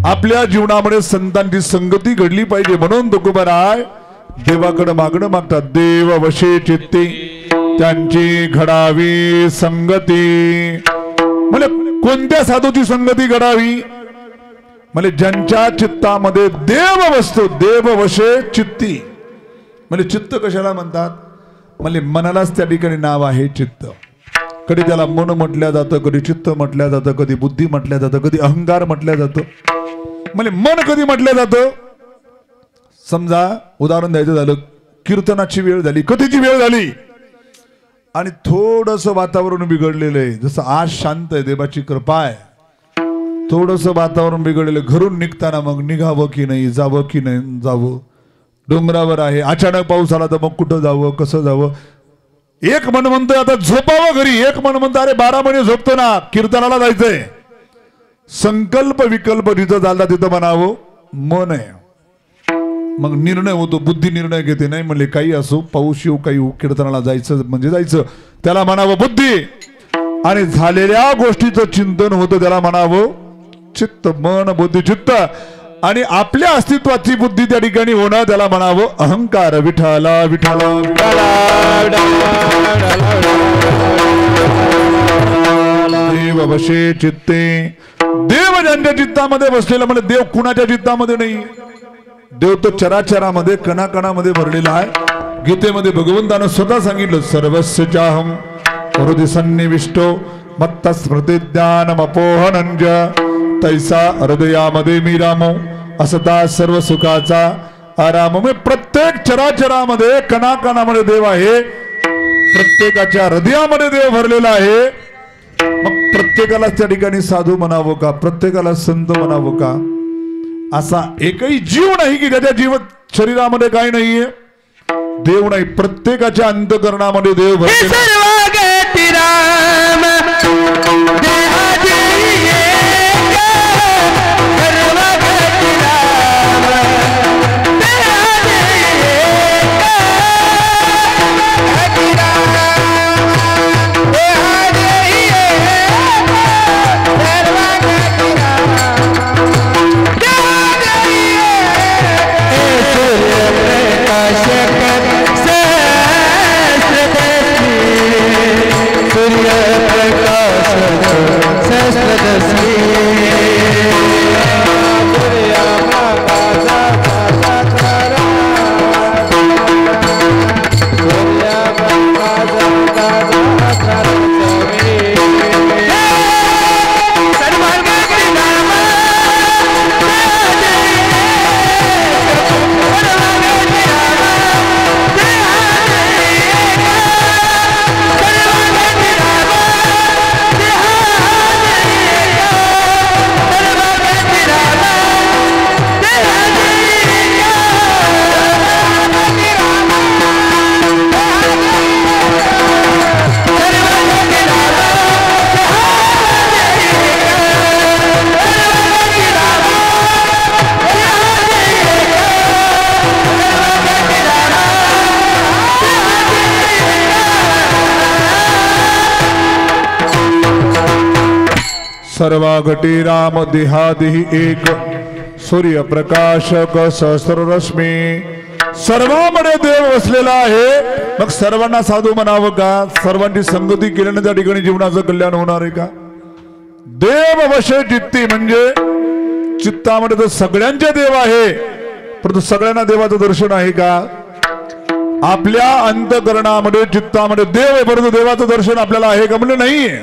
B: आपल्या जीवनामध्ये संतांची संगती घडली पाहिजे. म्हणून तुकोबाराय देवाकडे मागणं मागतात, देव वशे चित्ती त्यांची घडावी संगती. म्हणजे कोणत्या साधूची संगती घडावी? म्हणजे ज्यांच्या चित्तामध्ये देव बसतो. देव वशे चित्ती म्हणजे चित्त कशाला म्हणतात? म्हणजे मनालाच त्या ठिकाणी नाव आहे चित्त. कधी त्याला मन म्हटलं जातं, कधी चित्त म्हटलं जातं, कधी बुद्धी म्हटलं जातं, कधी अहंकार म्हटलं जातं. म्हणजे मन कधी म्हटलं जातं? समजा उदाहरण द्यायचं झालं, कीर्तनाची वेळ झाली, कथेची वेळ झाली आणि थोडस वातावरण बिघडलेलं आहे. जसं आज शांत आहे, देवाची कृपा आहे. थोडस वातावरण बिघडलेलं, घरून निघताना मग निघावं की नाही, जावं की नाही जावं, डोंगरावर आहे, अचानक पाऊस आला तर मग कुठं जावं, कसं जावं. एक मन म्हणतोय आता झोपावं घरी, एक मन म्हणतं अरे 12 महिने झोपतो ना, कीर्तनाला जायचंय. संकल्प विकल्प जिथं झाला तिथं म्हणावं मन आहे. मग निर्णय होतो, बुद्धी निर्णय घेते. नाही म्हणले काही असो, पाऊस येऊ काही येऊ, कीर्तनाला जायचं म्हणजे जायचं, त्याला म्हणावं बुद्धी. आणि झालेल्या गोष्टीचं चिंतन होतं, त्याला म्हणावं चित्त. मन बुद्धी चित्त. आणि आपल्या अस्तित्वाची बुद्धी त्या ठिकाणी होणं, त्याला म्हणावं अहंकार. विठाला विठाला देव वशे चित्ते. देव ज्यांच्या चित्तामध्ये बसलेला, म्हणजे देव कुणाच्या चित्तामध्ये नाही, देव तो चराचरामध्ये कणाकणामध्ये भरलेला आहे. गीतेमध्ये भगवंतानं स्वतः सांगितलं, सर्वस्य चाहम हृदय सन्निविष्टो मत्त स्मृती ज्ञानम अपोहनंज. तैसा हृदयामध्ये मी रामो असता सर्व सुखाचा आराम. प्रत्येक चराचरामध्ये कणाकणामध्ये देव आहे, प्रत्येकाच्या हृदयामध्ये देव भरलेला आहे. मग प्रत्येकाला त्या ठिकाणी साधू म्हणावं का, प्रत्येकाला संत म्हणावं का? असा एकही जीव नाही की ज्याच्या जीव शरीरामध्ये काही नाहीये, देव नाही. प्रत्येकाच्या अंतःकरणामध्ये देव भरलेला. सर्वाघटी राम देहादेही एक. सूर्य प्रकाशक सहस्र रश्मी. सर्वांमध्ये देव वसलेला आहे. मग सर्वांना साधू म्हणावं का? सर्वांची संगती केल्याने त्या ठिकाणी जीवनाचं कल्याण होणार आहे का? देव वशे चित्ती म्हणजे चित्तामध्ये तर सगळ्यांचे देव आहे, परंतु सगळ्यांना देवाचं दर्शन आहे का? आपल्या अंतःकरणामध्ये चित्तामध्ये देव आहे, परंतु देवाचं दर्शन आपल्याला आहे का? म्हणजे नाहीये.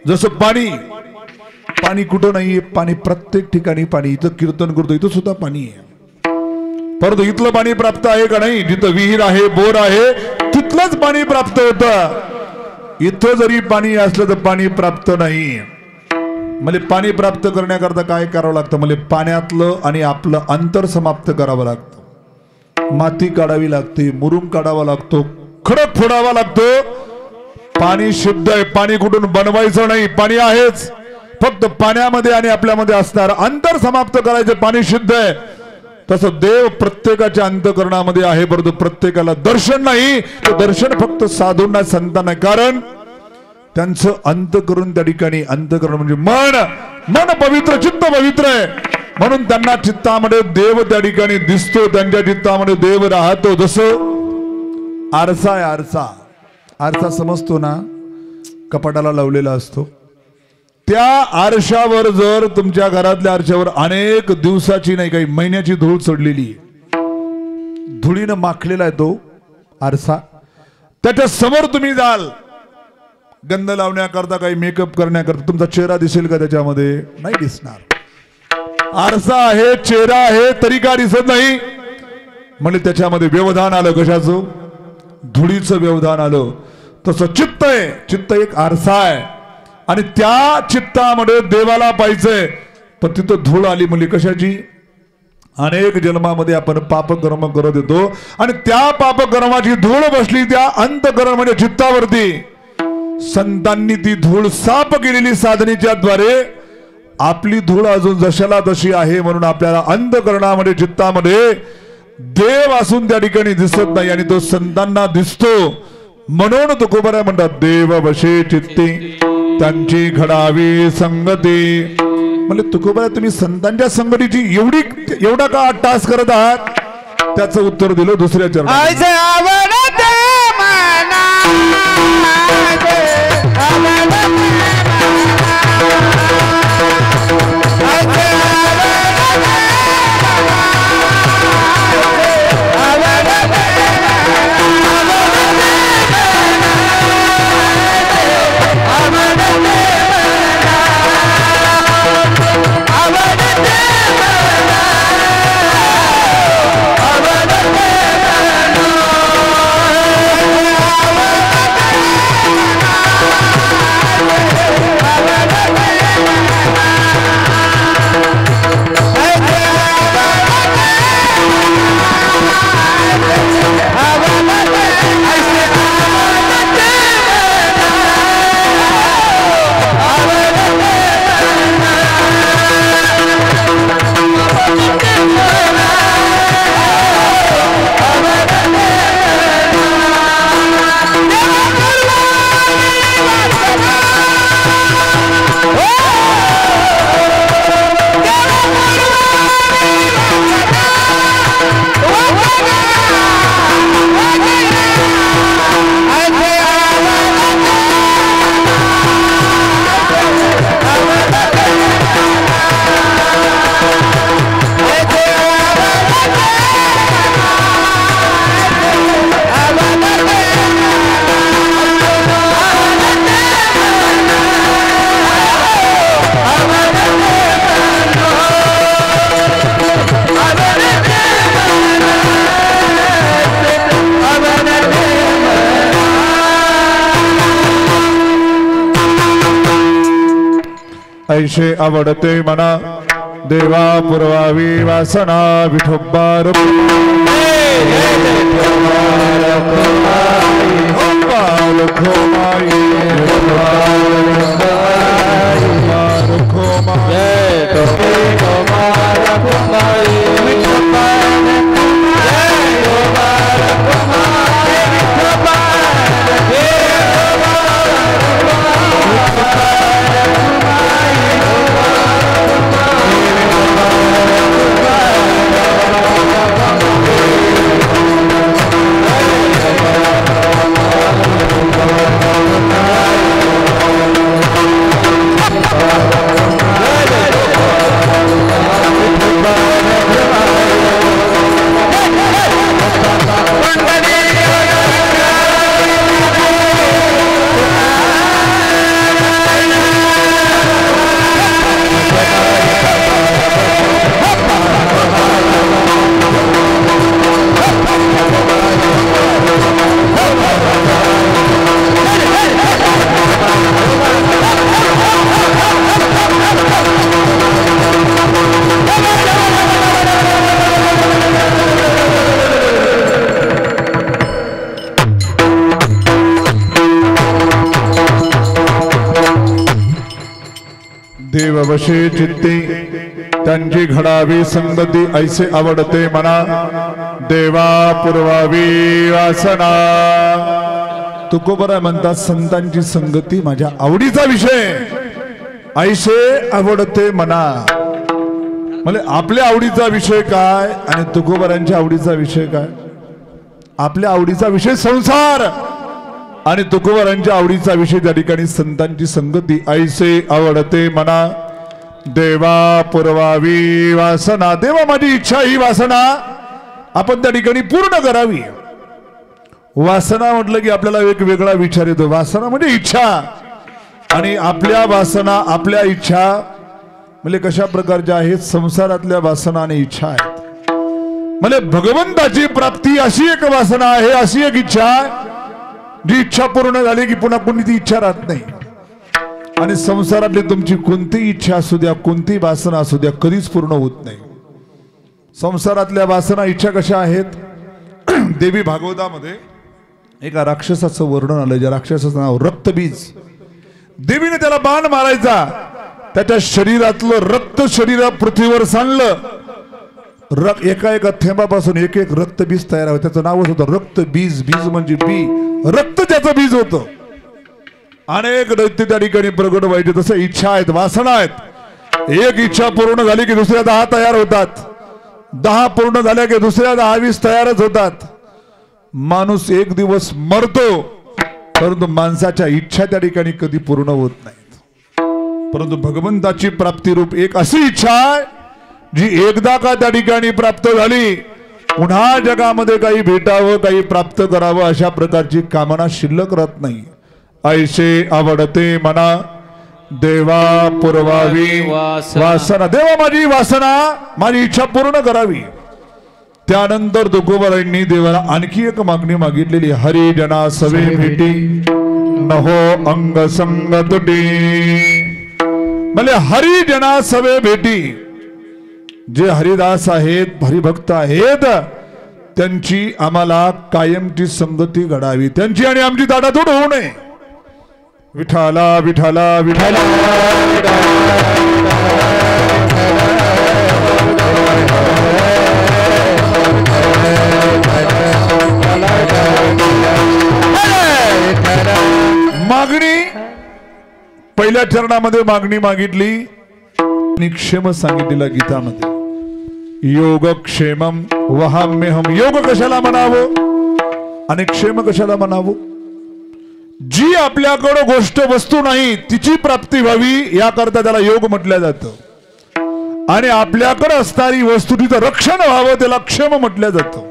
B: जसं पाणी, पाणी कुठं नाहीये? पाणी प्रत्येक ठिकाणी. पाणी इथं कीर्तन करतो, इथं सुद्धा पाणी आहे, परंतु इथलं पाणी प्राप्त आहे का? नाही. जिथं विहीर आहे, बोर आहे, तिथलंच पाणी प्राप्त होतं. इथं जरी पाणी असलं तर पाणी प्राप्त नाही. म्हणजे पाणी प्राप्त करण्याकरता काय करावं लागतं? म्हणजे पाण्यातलं आणि आपलं अंतर समाप्त करावं लागतं. माती काढावी लागते, मुरुम काढावा लागतो, खडक फोडावा लागतो. पाणी शुद्ध आहे, पाणी कुठून बनवायचं नाही, पाणी आहेच. फक्त पाण्यामध्ये आणि आपल्यामध्ये असणार अंतर समाप्त करायचे, पाणी शुद्ध आहे. तसं देव प्रत्येकाच्या अंतःकरणामध्ये आहे, परंतु प्रत्येकाला दर्शन नाही. ते दर्शन फक्त साधूंना, संतांना, कारण त्यांचं अंतःकरण त्या ठिकाणी, अंतःकरण म्हणजे मन पवित्र, चित्त पवित्र आहे, म्हणून त्यांना चित्तामध्ये देव त्या ठिकाणी दिसतो, त्यांच्या चित्तामध्ये देव राहतो. जसं आरसा आहे, आरसा समजतो ना, कपाटाला लावलेला असतो. त्या आरशावर जर तुमच्या घरातल्या आरशावर अनेक दिवसाची नाही, काही महिन्याची धूळ चढलेली आहे, धुळीनं माखलेला आहे तो आरसा, त्याच्या समोर तुम्ही जाल गंध लावण्याकरता, काही मेकअप करण्याकरता, तुमचा चेहरा दिसेल का त्याच्यामध्ये? नाही दिसणार. आरसा आहे, चेहरा आहे, तरी का दिसत नाही? म्हणजे त्याच्यामध्ये व्यवधान आलं. कशाचं? धुळीचं व्यवधान आलं. तसं चित्त आहे, चित्त एक आरसा आहे आणि त्या चित्तामध्ये देवाला पाहिजे, पण तिथं धूळ आली म्हणजे कशाची? अनेक जन्मामध्ये आपण पापकर्म करत येतो आणि त्या पापकर्माची धूळ बसली त्या अंतःकरण म्हणजे चित्तावरती. संतांनी ती धूळ साफ केलेली साधनेच्या द्वारे. आपली धूळ अजून जशाला तशी आहे, म्हणून आपल्याला अंतःकरणामध्ये, चित्तामध्ये देव असून त्या ठिकाणी दिसत नाही आणि तो संतांना दिसतो. म्हणून तुकोबारा म्हणतात, देव बसे चित्ती त्यांची घडावी संगती. म्हणजे तुकोबारा, तुम्ही संतांच्या संगतीची एवढा का टास करत आहात? त्याचं उत्तर दिलं दुसऱ्या चरणात. ऐशे आवडते मना देवा पुरवावी वासना. विठोबा देववशे चित्ती त्यांची घडावी संगती ऐसे आवडते मना देवा पुरवावी वासना. तुकोबरा म्हणतात संतांची संगती माझ्या आवडीचा विषय ऐसे आवडते मना. म्हणजे आपल्या आवडीचा विषय काय आणि तुकोबरांच्या आवडीचा विषय काय. आपल्या आवडीचा विषय संसार आणि तुकोबरांच्या आवडीचा विषय त्या ठिकाणी संतांची संगती ऐसे आवडते मना देवा पुरवावी वासना. देवा माझी इच्छा ही वासना आपण त्या ठिकाणी पूर्ण करावी. वासना म्हटलं की आपल्याला एक वेगळा विचार येतो. वासना म्हणजे इच्छा आणि आपल्या वासना आपल्या इच्छा म्हणजे कशा प्रकारच्या आहेत. संसारातल्या वासना आणि इच्छा आहेत. म्हणजे भगवंताची प्राप्ती अशी एक वासना आहे, अशी एक इच्छा आहे जी इच्छा पूर्ण झाली की पुन्हा कोणी ती इच्छा राहत नाही. आणि संसारातली तुमची कोणतीही इच्छा असू द्या, कोणती वासना असू द्या, कधीच पूर्ण होत नाही. संसारातल्या वासना इच्छा कशा आहेत. देवी भागवतामध्ये एका राक्षसाचं वर्णन आलं, ज्या राक्षसाचं नाव रक्तबीज. देवीने त्याला बाण मारायचा, त्याच्या शरीरातलं रक्त शरीर पृथ्वीवर सांडलं. एका एका थेंबापासून एक एक रक्तबीज तयार होतं. त्याचं नावच होतं रक्तबीज. बीज म्हणजे बी, रक्त त्याचं बीज होतं. अनेक दैत्य त्या ठिकाणी प्रगट व्हायचे. तसं इच्छा आहेत, वासना आहेत. एक इच्छा पूर्ण झाली की दुसऱ्या 10 तयार होतात. 10 पूर्ण झाल्या की दुसऱ्या 10-20 तयारच होतात. माणूस एक दिवस मरतो, परंतु माणसाच्या इच्छा त्या ठिकाणी कधी पूर्ण होत नाहीत. परंतु भगवंताची प्राप्ती रूप एक अशी इच्छा आहे जी एकदा का त्या ठिकाणी प्राप्त झाली पुन्हा जगामध्ये काही भेटावं, काही प्राप्त करावं अशा प्रकारची कामना शिल्लक राहत नाही. ऐसे आवडते मना देवा पुरवावी वासना. देवा माझी वासना, माझी इच्छा पूर्ण करावी. त्यानंतर तुकोबरांनी देवाला आणखी एक मागणी मागितलेली. हरी जना सवे भेटी नहो अंग संग तुटी. म्हणजे हरी जना सवे भेटी. जे हरिदास आहेत, हरिभक्त आहेत, त्यांची आम्हाला कायमची संगती घडावी. त्यांची आणि आमची ताटातूट होऊ नये. विठाला विठाला विठाला मागणी पहिल्या चरणामध्ये मागणी मागितली आणि क्षेम सांगितलेला गीतामध्ये. योग क्षेमम वहाम्यहम. योग कशाला म्हणावं आणि क्षेम कशाला म्हणावं. जी आपल्याकडं गोष्ट वस्तू नाही तिची प्राप्ती व्हावी याकरता त्याला योग म्हटलं जातं. आणि आपल्याकडे असणारी वस्तू तिचं रक्षण व्हावं त्याला क्षेम म्हटलं जातं.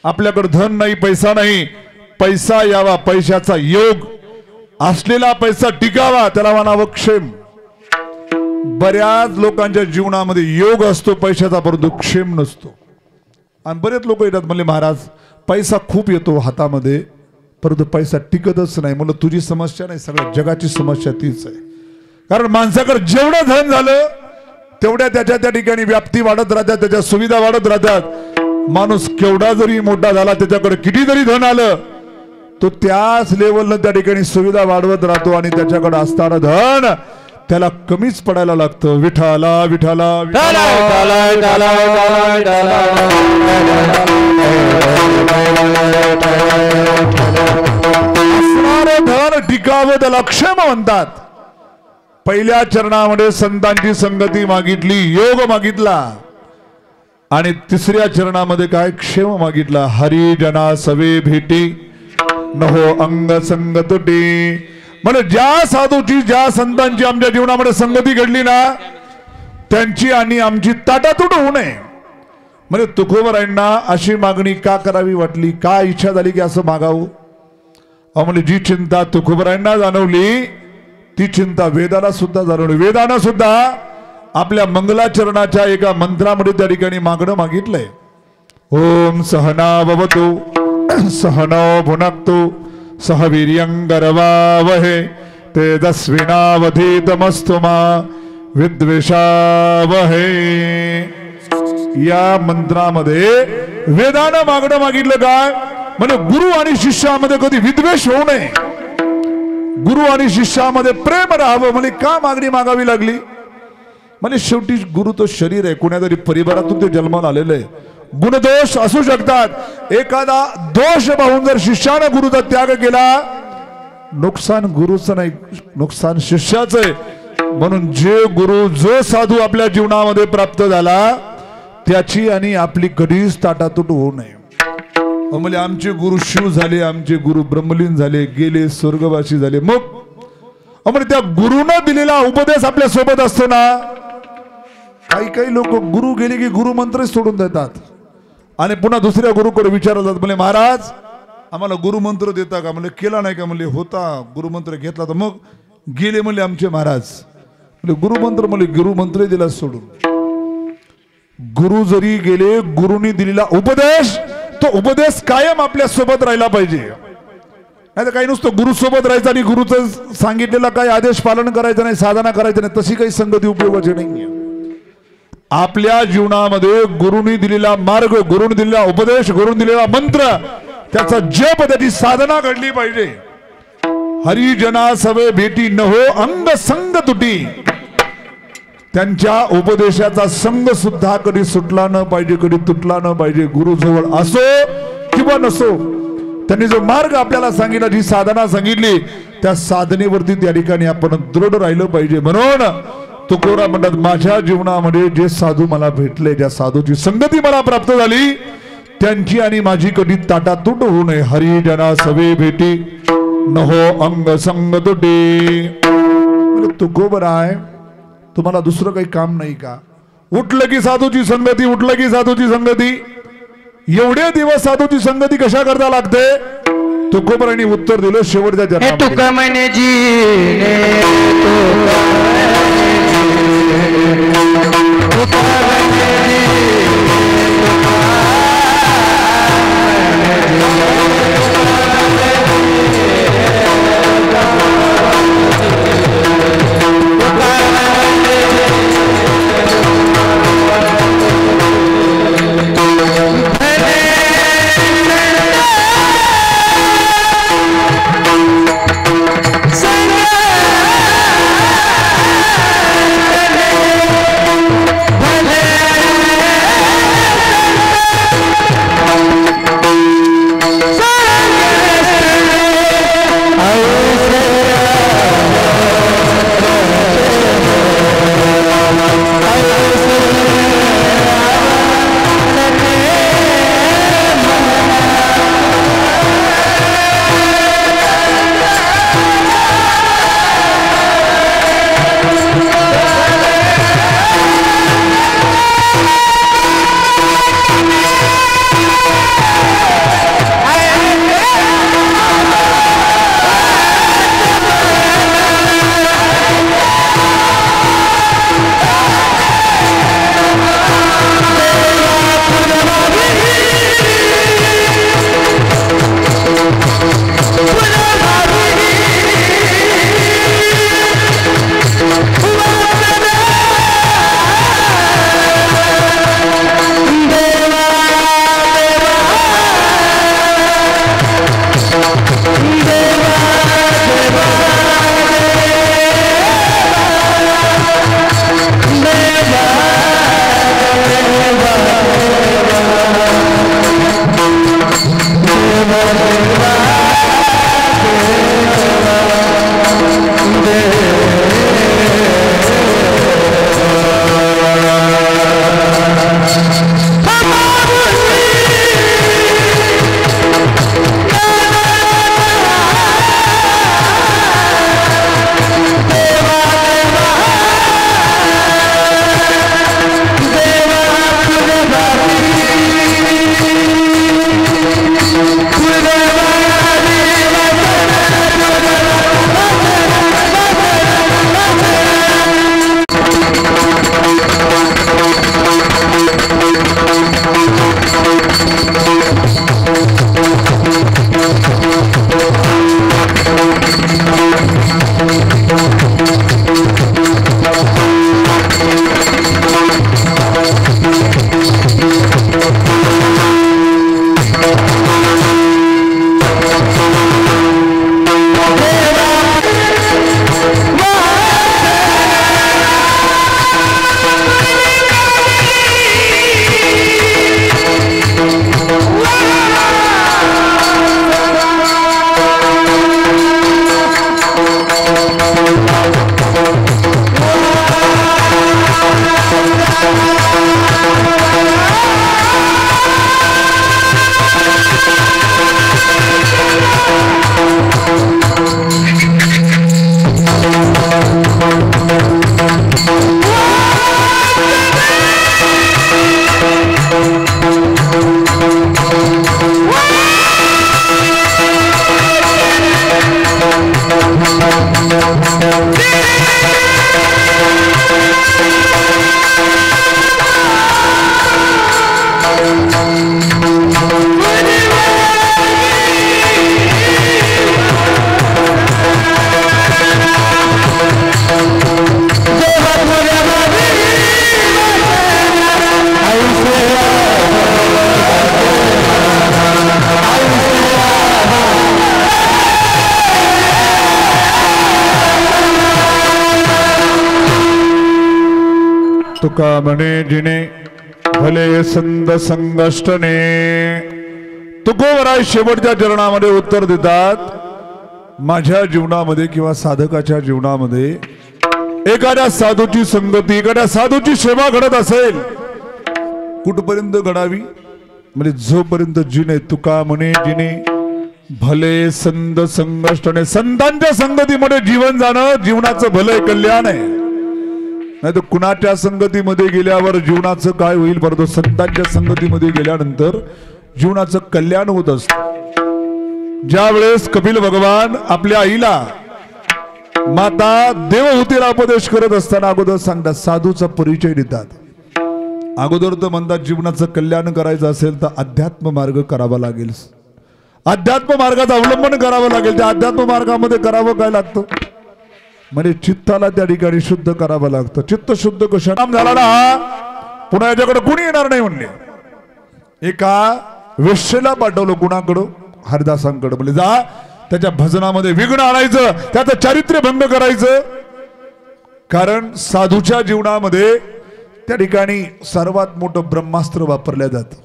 B: आपल्याकडे धन नाही, पैसा नाही, पैसा यावा, पैशाचा योग असलेला पैसा टिकावा त्याला म्हणावं क्षेम. बऱ्याच लोकांच्या जीवनामध्ये योग असतो पैशाचा, परंतु क्षेम नसतो. आणि बरेच लोक येतात म्हणले महाराज पैसा खूप येतो हातामध्ये परंतु पैसा टिकतच नाही. म्हणलं तुझी समस्या नाही, सगळ्या जगाची समस्या तीच आहे. कारण माणसाकडे जेवढं धन झालं तेवढ्या त्याच्या त्या ठिकाणी व्याप्ती वाढत राहतात, त्याच्या सुविधा वाढत राहतात. माणूस केवढा जरी मोठा झाला, त्याच्याकडे किती जरी धन आलं, तो त्याच लेवलनं त्या ठिकाणी सुविधा वाढवत राहतो आणि त्याच्याकडे असणारं धन त्याला कमीच पडायला लागतं. विठाला विठाला असणारं धन टिकावं त्याला क्षेम म्हणतात. पहिल्या चरणामध्ये संतांची संगती मागितली, योग मागितला आणि तिसऱ्या चरणामध्ये काय क्षेम मागितला. हरी जना सवे भेटी नहो अंग संग तुटी. म्हणजे ज्या साधूची ज्या संतांची आमच्या जीवनामध्ये संगती घडली ना त्यांची आणि आमची ताटातूट होऊ नये. म्हणजे तुकोबरायांना अशी मागणी का करावी वाटली, का इच्छा झाली की असं मागावं. म्हणजे जी चिंता तुकोबरायांना जाणवली ती चिंता वेदाला सुद्धा जाणवली. वेदानं सुद्धा आपल्या मंगलाचरणाच्या एका मंत्रामध्ये त्या ठिकाणी मागणं मागितलंय. ओम सहनाववतु सहनो भुनक्तु सह वीर्यंगरवावहे तेजस्विनावधीतमस्तु मा विद्वेषावहे. या मंत्रामध्ये वेदानं मागणं मागितलं काय, म्हणजे गुरु आणि शिष्यामध्ये कधी विद्वेष होऊ नये. गुरु आणि शिष्यामध्ये प्रेम राहावं म्हणजे का मागणी मागावी लागली? म्हणजे शेवटी गुरु तो शरीर आहे, कुण्या तरी परिवारातून ते जन्माला आलेलं आहे. गुणदोष असू शकतात. एखादा दोष पाहून जर शिष्यानं गुरुचा त्याग केला, नुकसान गुरुचं नाही, नुकसान शिष्याचं आहे. म्हणून जे गुरु जो साधू आपल्या जीवनामध्ये प्राप्त झाला त्याची आणि आपली कधीच ताटातूट होऊ नये. म्हणजे आमचे गुरु शिव झाले, आमचे गुरु ब्रह्मलीन झाले, गेले स्वर्गवासी झाले. मग म्हणजे त्या गुरुनं दिलेला उपदेश आपल्या सोबत असतो ना. काही काही लोक गुरु गेले की गुरु मंत्र सोडून देतात आणि पुन्हा दुसऱ्या गुरुकडे विचारतात, म्हणजे महाराज आम्हाला गुरुमंत्र देता का? म्हणजे केला नाही का? म्हणजे होता गुरुमंत्र घेतला तर मग गेले म्हणले आमचे महाराज. म्हणजे गुरुमंत्र म्हणजे गुरुमंत्र दिला सोडून. गुरु जरी गेले, गुरुनी दिलेला उपदेश तो उपदेश कायम आपल्या सोबत राहिला पाहिजे. नाही तर काही नुसतं गुरु सोबत राहायचं आणि गुरुचं सांगितलेला काही आदेश पालन करायचं नाही, साधना करायचं नाही, तशी काही संगती उपयोगाची नाही. आपल्या जीवनामध्ये गुरुनी दिलेला मार्ग, गुरुनी दिलेला उपदेश, गुरुनी दिलेला मंत्र, त्याचा जप, त्याची साधना घडली पाहिजे. हरिजना सवे भेटी न हो अंग संग तुटी. त्यांच्या उपदेशाचा संघ सुद्धा कधी सुटला न पाहिजे, कधी तुटला न पाहिजे. गुरु जवळ असो किंवा नसो, त्यांनी जो मार्ग आपल्याला सांगितला, जी साधना सांगितली, त्या साधनेवरती त्या ठिकाणी आपण दृढ राहिलं पाहिजे. म्हणून तुकोरा म्हणतात, माझ्या जीवनामध्ये जे साधू मला भेटले, ज्या साधूची संगती मला प्राप्त झाली, त्यांची आणि माझी कधी ताटातूट होऊ नये. हरिजना सवे भेटी न हो अंग संग तुटी. तुकोबर आहे, तुम्हाला दुसरं काही काम नाही का? उठलं की साधूची संगती, उठलं की साधूची संगती. एवढे दिवस साधूची संगती कशा करता लागते? तुकोबरांनी उत्तर दिलं शेवटच्या जन्मामध्ये.
C: तुका म्हणे जीने
B: तुका म्हणे जिने भले संत संगष्टने. तुकोबराय शेवटच्या चरणामध्ये उत्तर देतात, माझ्या जीवनामध्ये किंवा साधकाच्या जीवनामध्ये एखाद्या साधूची संगती, एखाद्या साधूची सेवा घडत असेल, कुठपर्यंत घडावी म्हणजे जोपर्यंत जिने तुका म्हणे जिने भले संत संगष्टने. संतांच्या संगतीमध्ये जीवन जाणं जीवनाचं भलंय, कल्याण आहे. नाही तर कुणाच्या संगतीमध्ये गेल्यावर जीवनाचं काय होईल, परंतु संतांच्या संगतीमध्ये गेल्यानंतर जीवनाचं कल्याण होत असतं. ज्या वेळेस कपिल भगवान आपल्या आईला माता देवहूतीला उपदेश करत असताना अगोदर सांगतात, साधूचा परिचय देतात. अगोदर तर म्हणतात जीवनाचं कल्याण करायचं असेल तर अध्यात्म मार्ग करावा लागेल, अध्यात्म मार्गाचं अवलंबन करावं लागेल. त्या अध्यात्म मार्गामध्ये करावं काय लागतं म्हणजे चित्ताला त्या ठिकाणी शुद्ध करावं लागतं. चित्त शुद्ध कशा नाम झाला ना, पुन्हा याच्याकडे कुणी येणार नाही म्हणले. एका वेश्येला पाठवलं, कुणाकडं, हरिदासांकडे. म्हणजे जा त्याच्या भजनामध्ये विघ्न आणायचं, त्याचं चारित्र्य भंग करायचं. कारण साधूच्या जीवनामध्ये त्या ठिकाणी सर्वात मोठं ब्रह्मास्त्र वापरलं जातं.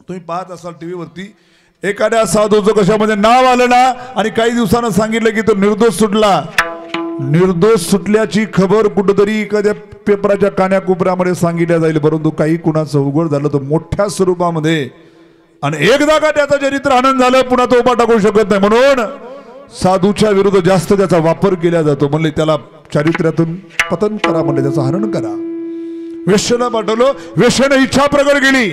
B: तुम्ही पाहत असाल टीव्हीवरती, एखाद्या साधूचं कशामध्ये नाव आलं ना आणि काही दिवसानं सांगितलं की तो निर्दोष सुटला. निर्दोष सुटल्याची खबर कुठंतरी एखाद्या पेपराच्या कान्याकोपऱ्यामध्ये सांगितल्या जाईल, परंतु काही कुणाचं उघड झालं तर मोठ्या स्वरूपामध्ये. आणि एकदा का त्याचं चरित्र आनंद झालं पुन्हा तो उभा टाकू शकत नाही. म्हणून साधूच्या विरुद्ध जास्त त्याचा वापर केला जातो. म्हणले त्याला चारित्र्यातून पतन करा, म्हणले त्याचं हरण करा. वेश्येला पाठवलं, वेश्येने इच्छा प्रकट केली.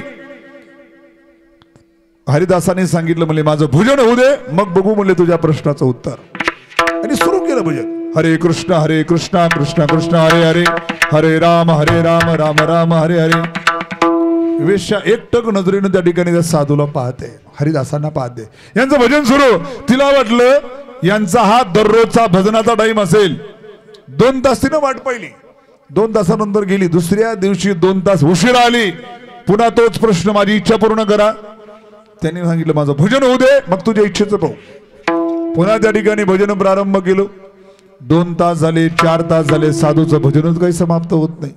B: हरिदासाने सांगितलं, म्हणले माझं भोजन होऊ दे, मग बघू म्हणले तुझ्या प्रश्नाचं उत्तर. आणि सुरू केलं भजन. हरे कृष्ण कृष्ण कृष्ण हरे हरे, हरे राम राम राम हरे हरे. वेश्या एकटक नजरेनं त्या ठिकाणी त्या साधूला पाहते, हरिदासांना पाहते. यांचं भजन सुरू. तिला वाटलं यांचा हा दररोजचा भजनाचा टाइम असेल. 2 तास तिनं वाट पाहिली. 2 तासानंतर गेली. दुसऱ्या दिवशी 2 तास उशीर आली. पुन्हा तोच प्रश्न, माझी इच्छा पूर्ण करा. त्यांनी सांगितलं माझं भजन होऊ दे, मग तुझ्या इच्छेचं पाहू. पुन्हा त्या ठिकाणी भजन प्रारंभ केलं. 2 तास झाले, 4 तास झाले, साधूचं भजनच काही समाप्त होत नाही.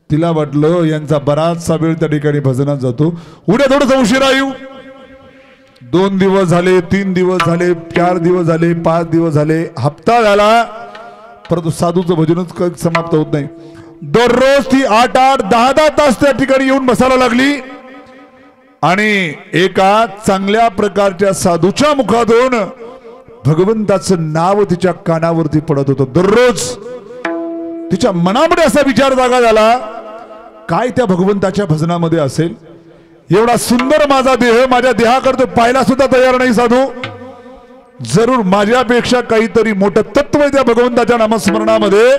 B: तिला वाटलं यांचा बराचसा वेळ त्या ठिकाणी भजनात जातो, उद्या थोडंसं उशिरा येऊ. 2 दिवस झाले, 3 दिवस झाले, 4 दिवस झाले, 5 दिवस झाले, हप्ता झाला, परंतु साधूचं भजनच काही समाप्त होत नाही. दररोज ती 8-8, 10-10 तास त्या ठिकाणी येऊन बसायला लागली. आणि एका चांगल्या प्रकारच्या साधूच्या मुखातून भगवंताचं नाव तिच्या कानावरती पडत होतं. दररोज तिच्या मनामध्ये असा विचार जागा झाला, काय त्या भगवंताच्या भजनामध्ये असेल. एवढा सुंदर माझा देह, माझ्या देहाकडे पाहायला सुद्धा तयार नाही साधू. जरूर माझ्यापेक्षा काहीतरी मोठं तत्व आहे त्या भगवंताच्या नामस्मरणामध्ये.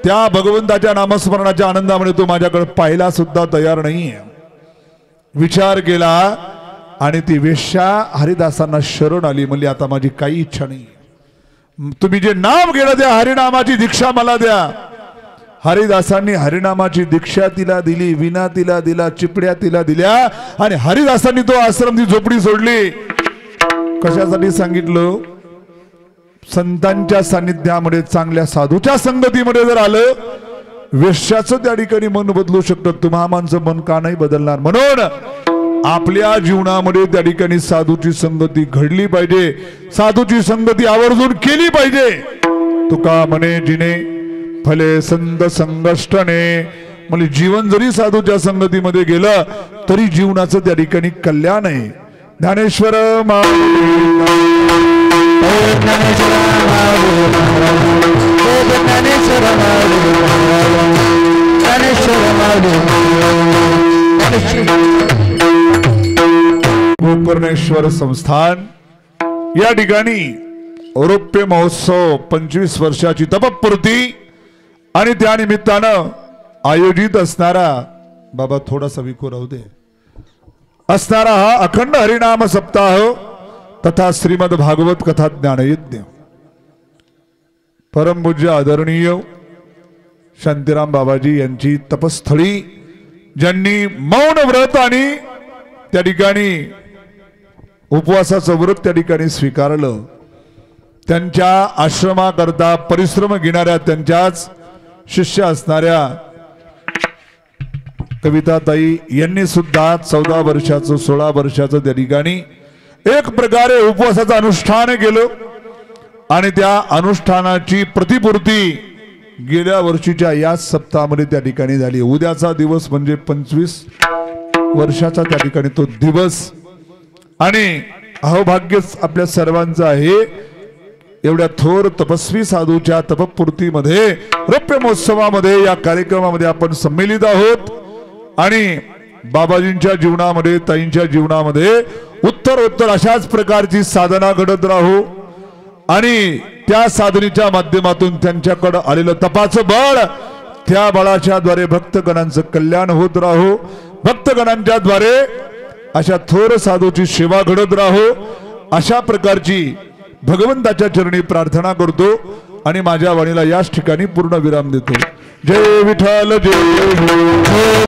B: त्या भगवंताच्या नामस्मरणाच्या आनंदामध्ये तो माझ्याकडे पाहायला सुद्धा तयार नाहीये. विचार केला आणि ती वेश्या हरिदासांना शरण आली. म्हणली आता माझी काही इच्छा नाही, तुम्ही जे नाम घेणं त्या हरिनामाची दीक्षा मला द्या. हरिदासांनी हरिनामाची दीक्षा तिला दिली, विना तिला दिला, चिपड्या तिला दिल्या आणि हरिदासांनी तो आश्रम, ती झोपडी सोडली. कशासाठी सांगितलं, संतांच्या सानिध्यामध्ये, चांगल्या साधूच्या संगतीमध्ये जर आलं, वेश्याचं त्या ठिकाणी मन बदलू शकतं. तुम्हा माणसं मन का नाही बदलणार. म्हणून आपल्या जीवनामध्ये त्या ठिकाणी साधूची संगती घडली पाहिजे, साधूची संगती आवर्जून केली पाहिजे. तुका म्हणे जिने फले संत संगष्टने. म्हणजे जीवन जरी साधूच्या संगतीमध्ये गेलं तरी जीवनाचं त्या ठिकाणी कल्याण आहे. ज्ञानेश्वर गोकर्णेश्वर संस्थान या ठिकाणी रौप्य महोत्सव 25 वर्षाची तपपूर्ती आणि त्या निमित्तानं आयोजित असणारा, बाबा थोडासा विको राहू दे, असणारा हा अखंड हरिनाम सप्ताह तथा श्रीमद भागवत कथा ज्ञानयज्ञ परमपूज्य आदरणीय शांतीराम बाबाजी यांची तपस्थळी, ज्यांनी मौन व्रत आणि त्या ठिकाणी उपवासाचं व्रत त्या ठिकाणी स्वीकारलं, त्यांच्या आश्रमाकरता परिश्रम घेणाऱ्या, त्यांच्याच शिष्य असणाऱ्या कविताताई यांनी सुद्धा 14 वर्षाचं 16 वर्षाचं त्या ठिकाणी एक प्रकारे उपवासाचं अनुष्ठान केलं आणि त्या अनुष्ठानाची प्रतिपूर्ती गेल्या वर्षीच्या याच सप्ताहामध्ये त्या ठिकाणी झाली। उद्याचा दिवस म्हणजे 25 वर्षाचा त्या ठिकाणी तो दिवस आणि अहोभाग्यच आपल्या सर्वांचं आहे। एवढ्या थोर तपस्वी साधूच्या तपपूर्तीमध्ये रौप्य महोत्सवामध्ये या कार्यक्रमामध्ये आपण सम्मिलित आहोत आणि बाबाजींच्या जीवनामध्ये ताईंच्या जीवनामध्ये उत्तरोत्तर अशाच प्रकारची साधना घडत राहू आणि त्या साधनेच्या माध्यमातून त्यांच्याकडे आलेलं तपाचं बळ त्या बळाच्या द्वारे भक्तगणांचं कल्याण होत राहू। भक्तगणांच्या द्वारे अशा थोर साधूची सेवा घडत राहू अशा प्रकारची भगवंताच्या चरणी प्रार्थना करतो आणि माझ्या वाणीला याच ठिकाणी पूर्ण विराम देतो। जय विठ्ठल जय